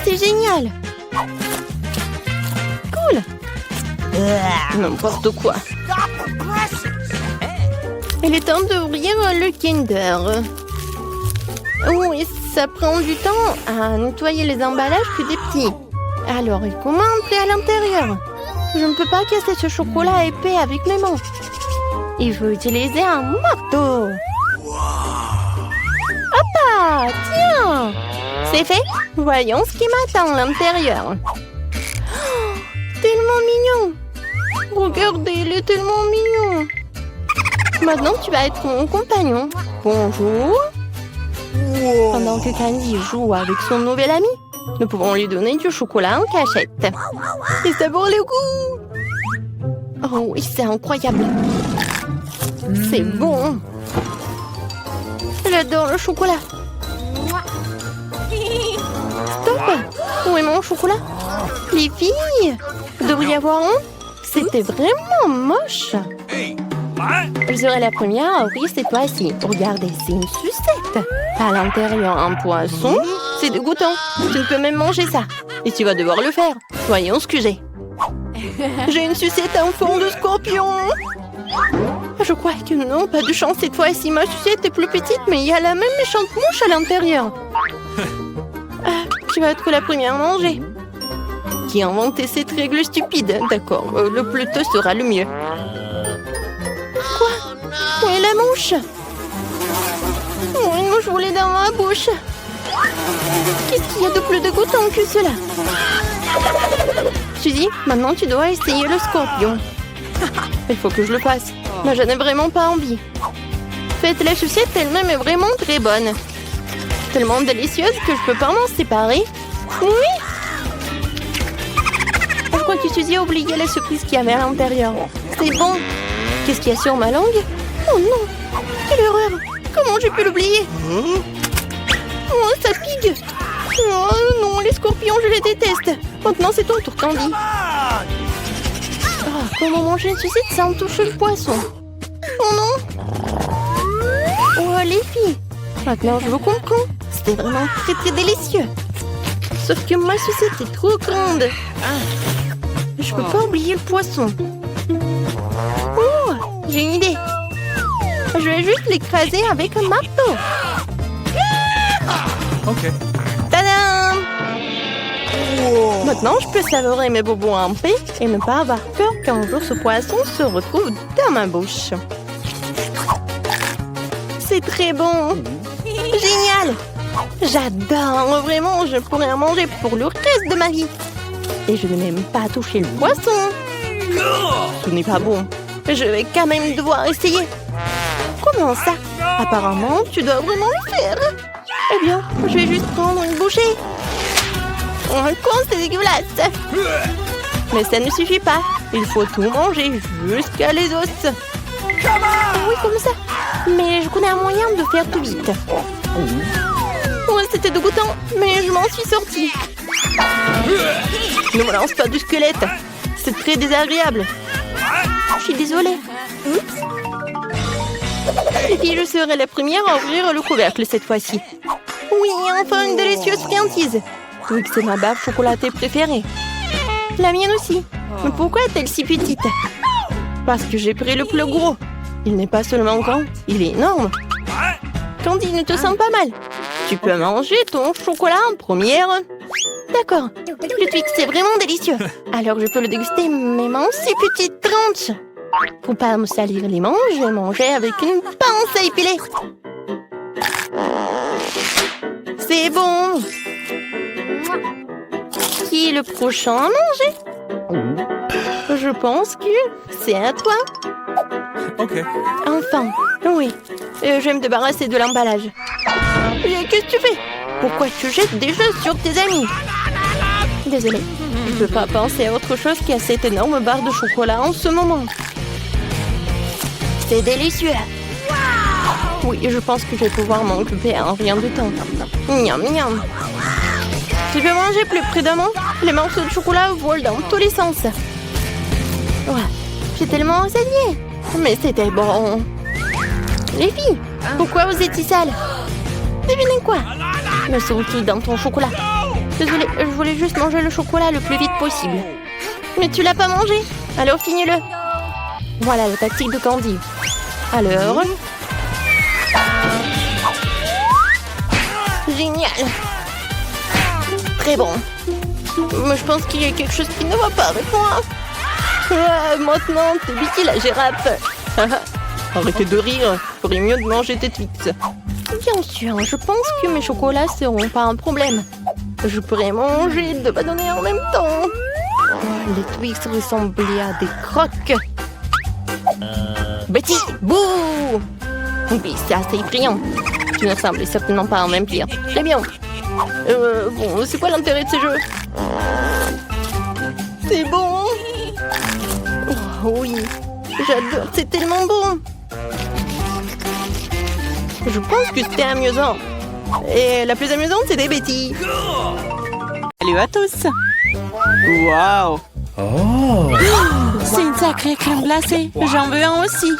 C'est génial. Cool. N'importe quoi. Il est temps d'ouvrir le Kinder. Oui, ça prend du temps à nettoyer les emballages plus des petits. Alors, comment entrer à l'intérieur? Je ne peux pas casser ce chocolat épais avec mes mains. Il faut utiliser un marteau. Hop! Tiens! C'est fait. Voyons ce qui m'attend à l'intérieur.
tellement mignon. Regardez, il est tellement mignon. Maintenant, tu vas être mon compagnon. Bonjour. Pendant que Candy joue avec son nouvel ami, nous pouvons lui donner du chocolat en cachette. Et ça vaut le coup. Oh oui, c'est incroyable. C'est bon. J'adore le chocolat. Stop. Où est mon chocolat? Les filles, vous devriez avoir honte. C'était vraiment moche. Je serai la première à ouvrir cette fois-ci. Regardez, c'est une sucette. À l'intérieur, un poisson. C'est dégoûtant. Tu ne peux même manger ça. Et tu vas devoir le faire. Voyons ce que j'ai. J'ai une sucette en forme de scorpion. Je crois que non, pas de chance cette fois-ci. Ma sucette est plus petite, mais il y a la même méchante mouche à l'intérieur. Tu vas être la première à manger. Qui a inventé cette règle stupide? D'accord, le plus tôt sera le mieux. Quoi? Où est la mouche? Oh, une mouche volée dans ma bouche. Qu'est-ce qu'il y a de plus dégoûtant que cela? Suzy, maintenant tu dois essayer le scorpion. Il faut que je le fasse. Mais je n'ai vraiment pas envie. Cette la sucette elle-même est vraiment très bonne. Tellement délicieuse que je peux pas m'en séparer. Oui! Je crois que Suzy a oublié la surprise qu'il y avait à l'intérieur. C'est bon. Qu'est-ce qu'il y a sur ma langue? Oh non! Quelle horreur! Comment j'ai pu l'oublier? Oh, ça pique! Oh non, les scorpions, je les déteste. Maintenant, c'est ton tour, Candy. Oh, comment manger une sucette sans toucher le poisson? Oh non! Oh, les filles! Maintenant, je vous comprends. C'était vraiment très très délicieux. Sauf que ma sucette est trop grande. Je peux pas oublier le poisson. Oh, j'ai une idée. Je vais juste l'écraser avec un marteau.
Ok.
Tadam! Maintenant, je peux savourer mes bobos en paix et ne pas avoir peur qu'un jour ce poisson se retrouve dans ma bouche. C'est très bon. Génial! J'adore, vraiment, je pourrais en manger pour le reste de ma vie. Et je n'ai même pas touché le poisson. Ce n'est pas bon. Je vais quand même devoir essayer. Comment ça? Apparemment, tu dois vraiment le faire. Eh bien, je vais juste prendre une bouchée. Oh, quoi, c'est dégueulasse. Mais ça ne suffit pas. Il faut tout manger jusqu'à les os. Oui, comme ça. Mais je connais un moyen de faire tout vite. Oh, c'était dégoûtant, mais je m'en suis sortie. Ne me lance pas du squelette. C'est très désagréable. Je suis désolée. Oups. Les filles, je serai la première à ouvrir le couvercle cette fois-ci. Oui, enfin une délicieuse friandise. Oui, c'est ma baffe chocolatée préférée. La mienne aussi. Mais pourquoi est-elle si petite? Parce que j'ai pris le plus gros. Il n'est pas seulement grand, il est énorme. Candy, ne te sens pas mal. Tu peux manger ton chocolat en première. D'accord. Le Twix, c'est vraiment délicieux. Alors, je peux le déguster même en si petite tranche. Pour pas me salir les manches, je vais manger avec une pince à épiler. C'est bon. Qui est le prochain à manger? Je pense que c'est à toi.
Ok.
Enfin, oui. Je vais me débarrasser de l'emballage. Qu'est-ce que tu fais? Pourquoi tu jettes des choses sur tes amis? Désolée, je ne peux pas penser à autre chose qu'à cette énorme barre de chocolat en ce moment. C'est délicieux. Oui, je pense que je vais pouvoir m'en occuper en rien de temps. Miam, miam. Tu peux manger plus prudemment? Les morceaux de chocolat volent dans tous les sens. Ouais, j'ai tellement enseigné. Mais c'était bon. Les filles, pourquoi vous êtes si sales? Devinez quoi? Le sautis dans ton chocolat. Désolée, je voulais juste manger le chocolat le plus vite possible. Mais tu l'as pas mangé, alors finis-le. Voilà la tactique de Candy. Alors... Génial. Très bon. Mais je pense qu'il y a quelque chose qui ne va pas avec moi. Maintenant, t'es Vicky la girafe. Arrêtez de rire. Il ferait mieux de manger tes Twix. Bien sûr, je pense que mes chocolats seront pas un problème. Je pourrais manger 2 bâtonnets en même temps. Les Twix ressemblaient à des croques. Betty, bouh! Oui, c'est assez effrayant. Tu ne ressembles certainement pas à un vampire. Très bien. Bon, c'est quoi l'intérêt de ces jeux? C'est bon. Oh, oui, j'adore, c'est tellement bon. Je pense que c'était amusant. Et la plus amusante, c'était Betty.
Salut à tous. Waouh. C'est une sacrée crème glacée. J'en veux un aussi.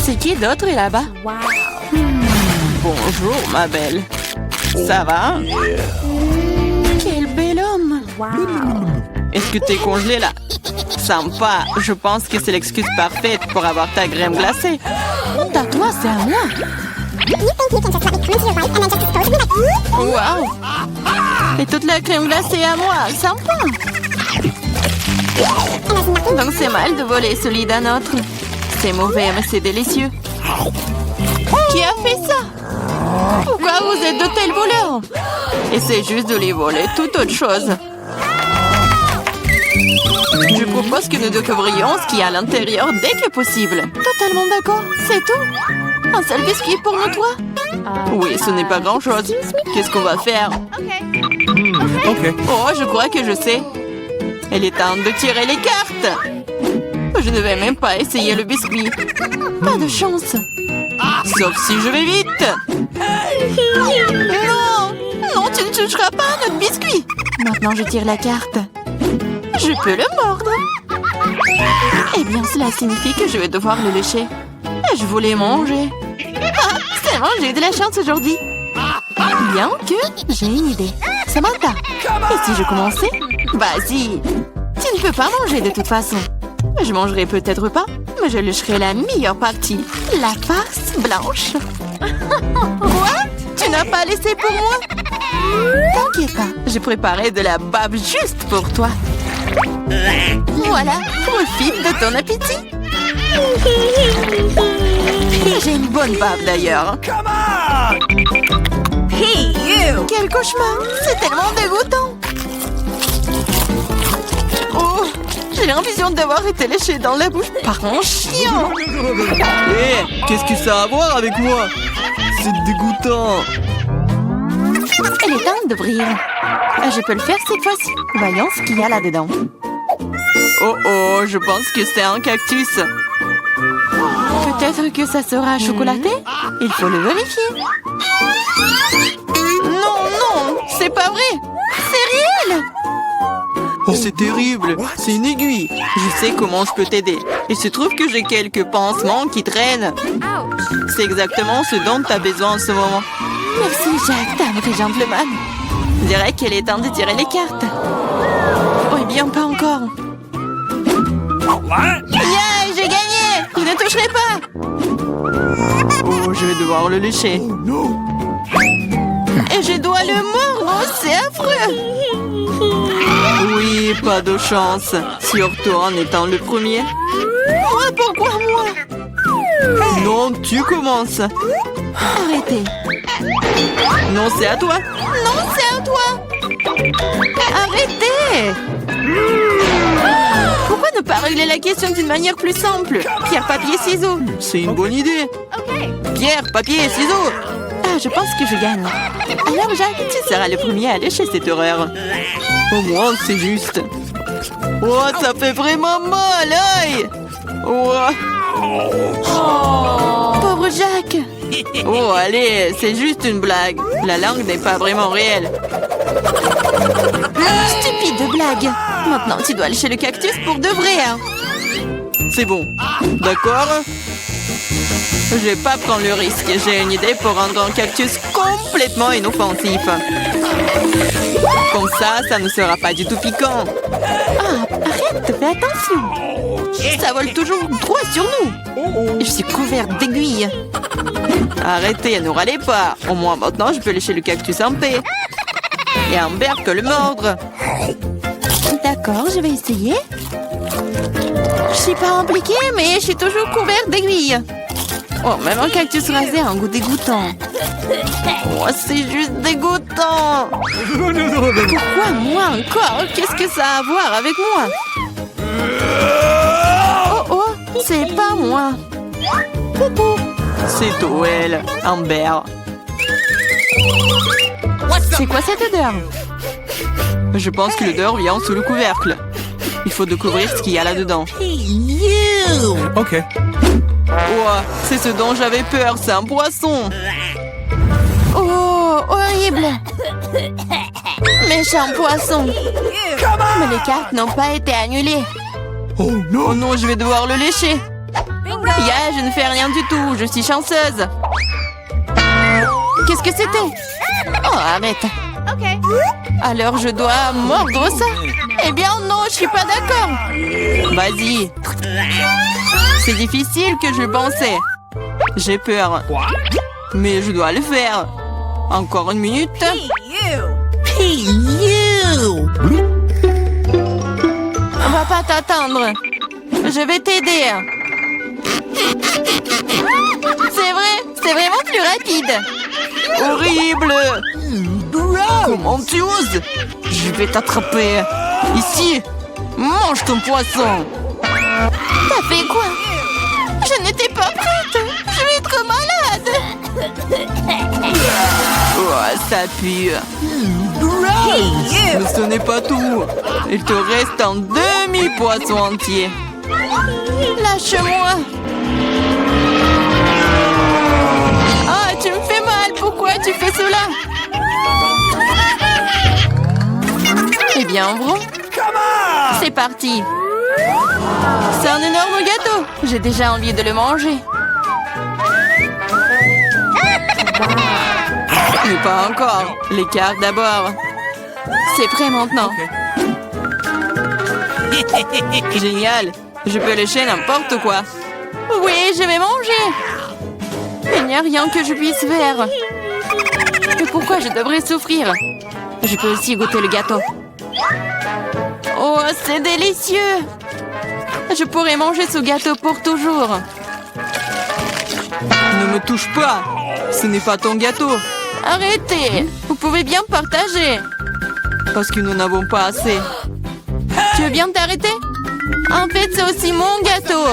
C'est qui d'autre est là-bas? Bonjour, ma belle. Ça va? Quel bel homme. Est-ce que t'es congelé là? Sympa. Je pense que c'est l'excuse parfaite pour avoir ta crème glacée. À toi, c'est à moi. Waouh! Et toute la crème glacée à moi. Sympa. Donc c'est mal de voler celui d'un autre. C'est mauvais, mais c'est délicieux. Qui a fait ça? Pourquoi vous êtes de tels voleurs? Essayez juste de les voler, toute autre chose. Je propose que nous découvrions ce qu'il y a à l'intérieur dès que possible. Totalement d'accord, c'est tout. Un seul biscuit pour nous trois? Oui, ce n'est pas grand-chose. Qu'est-ce qu'on va faire?
Ok.
Oh, je crois que je sais. Il est temps de tirer les cartes. Je ne vais même pas essayer le biscuit. Pas de chance. Sauf si je vais vite. Non! Non, tu ne toucheras pas à notre biscuit. Maintenant, je tire la carte. Je peux le mordre. Eh bien, cela signifie que je vais devoir le lécher. Je voulais manger. Ah, c'est bon, j'ai eu de la chance aujourd'hui. Bien que j'ai une idée. Samantha, et si je commençais? Vas-y. Tu ne peux pas manger de toute façon. Je mangerai peut-être pas, mais je lécherai la meilleure partie. La farce blanche. Quoi? Tu n'as pas laissé pour moi? T'inquiète pas, j'ai préparé de la bave juste pour toi. Voilà, profite de ton appétit. J'ai une bonne bave d'ailleurs. Hey, you! Quel cauchemar! C'est tellement dégoûtant! Oh! J'ai l'impression d'avoir été léchée dans la bouche par un chien!
Hé, qu'est-ce que ça a à voir avec moi? C'est dégoûtant.
Elle est temps d'ouvrir. Je peux le faire cette fois-ci. Voyons ce qu'il y a là-dedans. Oh oh, je pense que c'est un cactus. Peut-être que ça sera chocolaté? Il faut le vérifier. Non, non, c'est pas vrai. C'est réel.
Oh, c'est terrible. C'est une aiguille.
Je sais comment je peux t'aider. Il se trouve que j'ai quelques pansements qui traînent. C'est exactement ce dont tu as besoin en ce moment. Merci, Jack, dame et gentleman. Je dirais qu'il est temps de tirer les cartes. Oh, eh bien, pas encore. Yeah, j'ai gagné. Je ne toucherai pas.
Oh, je vais devoir le lécher.
Et je dois le mordre. Oh, c'est affreux.
Oui, pas de chance. Surtout en étant le premier.
Moi, pourquoi moi?
Non, tu commences.
Arrêtez.
Non, c'est à toi.
Non, c'est à toi. Arrêtez. Pourquoi ne pas régler la question d'une manière plus simple? Pierre, papier, ciseaux.
C'est une bonne idée.
Pierre, papier, ciseaux. Ah, je pense que je gagne. Alors, Jacques, tu seras le premier à lécher cette horreur.
Au moins, c'est juste. Oh, ça fait vraiment mal, aïe. Oh.
Pauvre Jacques.
Oh, allez, c'est juste une blague. La langue n'est pas vraiment réelle.
Stupide blague. Maintenant, tu dois lécher le cactus pour de vrai. Hein.
C'est bon. D'accord? Je vais pas prendre le risque. J'ai une idée pour rendre un cactus complètement inoffensif. Comme ça ne sera pas du tout piquant.
Ah, arrête, fais attention. Ça vole toujours droit sur nous. Je suis couverte d'aiguilles.
Arrêtez, ne râlez pas. Au moins maintenant, je peux lécher le cactus en paix. Et Amber peut le mordre.
D'accord, je vais essayer. Je suis pas impliquée, mais je suis toujours couverte d'aiguilles.
Oh, même un cactus rasé a un goût dégoûtant. Oh, c'est juste dégoûtant. Pourquoi moi encore? Qu'est-ce que ça a à voir avec moi? Oh, oh, c'est pas moi. C'est Toel, Amber. C'est quoi cette odeur? Je pense que l'odeur vient sous le couvercle. Il faut découvrir ce qu'il y a là-dedans.
Okay.
Oh, c'est ce dont j'avais peur, c'est un poisson.
Oh, horrible! Méchant poisson! Mais les cartes n'ont pas été annulées.
Oh no!
Oh non, je vais devoir le lécher. Ya, je ne fais rien du tout, je suis chanceuse. Qu'est-ce que c'était? Oh, arrête. Alors je dois mordre ça? Eh bien non, je suis pas d'accord. Vas-y. C'est difficile que je pensais. J'ai peur. Mais je dois le faire. Encore une minute. On va pas t'attendre. Je vais t'aider. C'est vraiment plus rapide. Horrible. Comment tu oses? Je vais t'attraper. Ici. Mange ton poisson.
T'as fait quoi? Je n'étais pas prête. Je vais être malade.
Oh, ça pue. Mais ce n'est pas tout. Il te reste un demi-poisson entier.
Lâche-moi.
Ah, tu me fais mal. Pourquoi tu fais cela? Eh bien, ouvrons. C'est parti. C'est un énorme gâteau. J'ai déjà envie de le manger. Mais pas encore. Les cartes d'abord. C'est prêt maintenant. Génial. Je peux lécher n'importe quoi. Oui, je vais manger. Il n'y a rien que je puisse faire. Mais pourquoi je devrais souffrir? Je peux aussi goûter le gâteau. Oh, c'est délicieux. Je pourrais manger ce gâteau pour toujours. Ne me touche pas. Ce n'est pas ton gâteau. Arrêtez. Vous pouvez bien partager. Parce que nous n'avons pas assez. Tu veux bien t'arrêter? En fait, c'est aussi mon gâteau.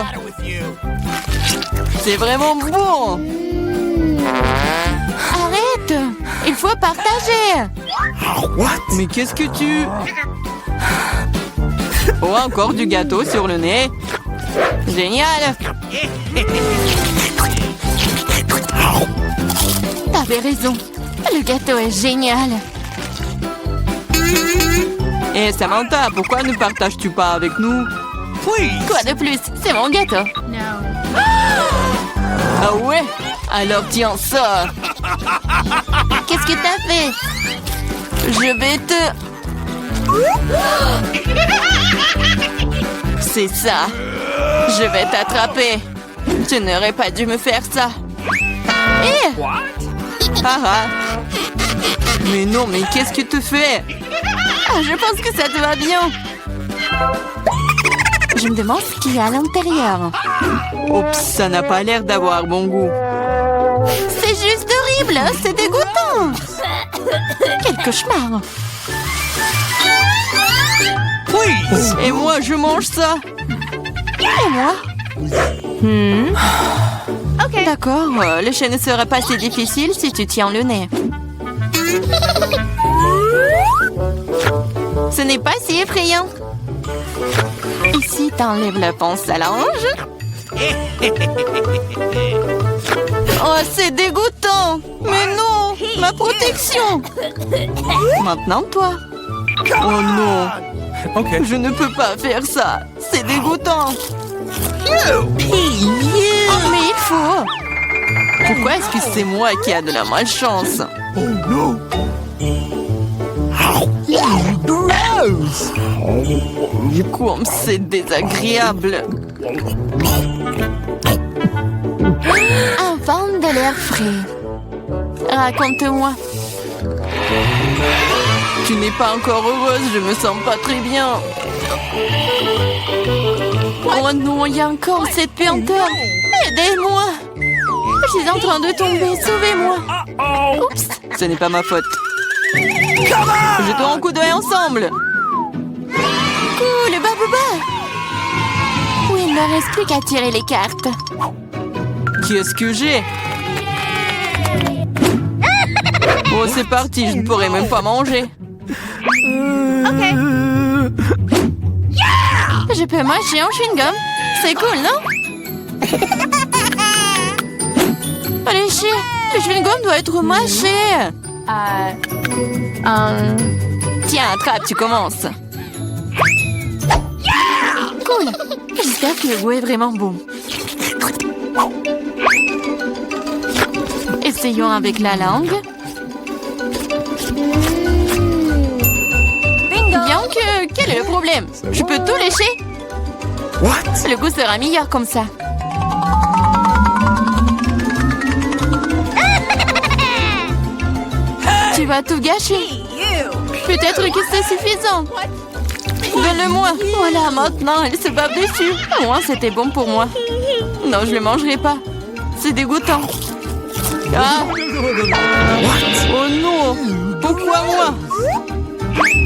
C'est vraiment bon.
Arrête. Il faut partager.
Mais qu'est-ce que tu... Oh, encore du gâteau sur le nez. Génial.
T'avais raison. Le gâteau est génial.
Et Samantha, pourquoi ne partages-tu pas avec nous?
Quoi de plus? C'est mon gâteau.
Ah ouais? Alors tiens ça.
Qu'est-ce que t'as fait?
Je vais te... C'est ça. Je vais t'attraper. Je n'aurais pas dû me faire ça.
Eh!
Ah ah. Mais non, mais qu'est-ce que tu fais?
Ah, je pense que ça te va bien. Je me demande ce qu'il y a à l'intérieur.
Oups, ça n'a pas l'air d'avoir bon goût.
C'est juste horrible. C'est dégoûtant. Quel cauchemar.
Et moi, je mange ça.
Et moi?
D'accord, le chien ne sera pas si difficile si tu tiens le nez. Ce n'est pas si effrayant. Ici, t'enlèves la pince à linge. Oh, c'est dégoûtant. Mais non, ma protection. Maintenant, toi. Oh non.
Okay.
Je ne peux pas faire ça. C'est dégoûtant.
Oh,
Mais il faut. Pourquoi est-ce que c'est moi qui a de la malchance?
Oh no!
Comme c'est désagréable.
un vent de l'air frais.
Raconte-moi. Tu n'es pas encore heureuse, je me sens pas très bien. Oh non, il y a encore cette puanteur. Aidez-moi. Je suis en train de tomber. Sauvez-moi. Oups.
Ce n'est pas ma faute. Jetons un coup d'œil ensemble.
Cool, Babouba. Oui, il ne me reste plus qu'à tirer les cartes.
Qu'est-ce que j'ai? Oh, c'est parti, je ne pourrai même pas manger.
Je peux mâcher un chewing-gum. C'est cool, non? Allez, chier. Le chewing-gum doit être mâché.
Tiens, attrape, tu commences.
Cool. J'espère que le goût est vraiment bon. Essayons avec la langue. Bien que... Quel est le problème? Je peux tout lécher?
What?
Le goût sera meilleur comme ça. Tu vas tout gâcher. Peut-être que c'est suffisant. Donne-le-moi. Voilà, maintenant, elle se bave dessus. Au moins, c'était bon pour moi. Non, je ne le mangerai pas. C'est dégoûtant. Ah.
Oh non! Pourquoi moi?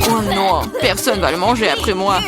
Oh non, personne va le manger après moi.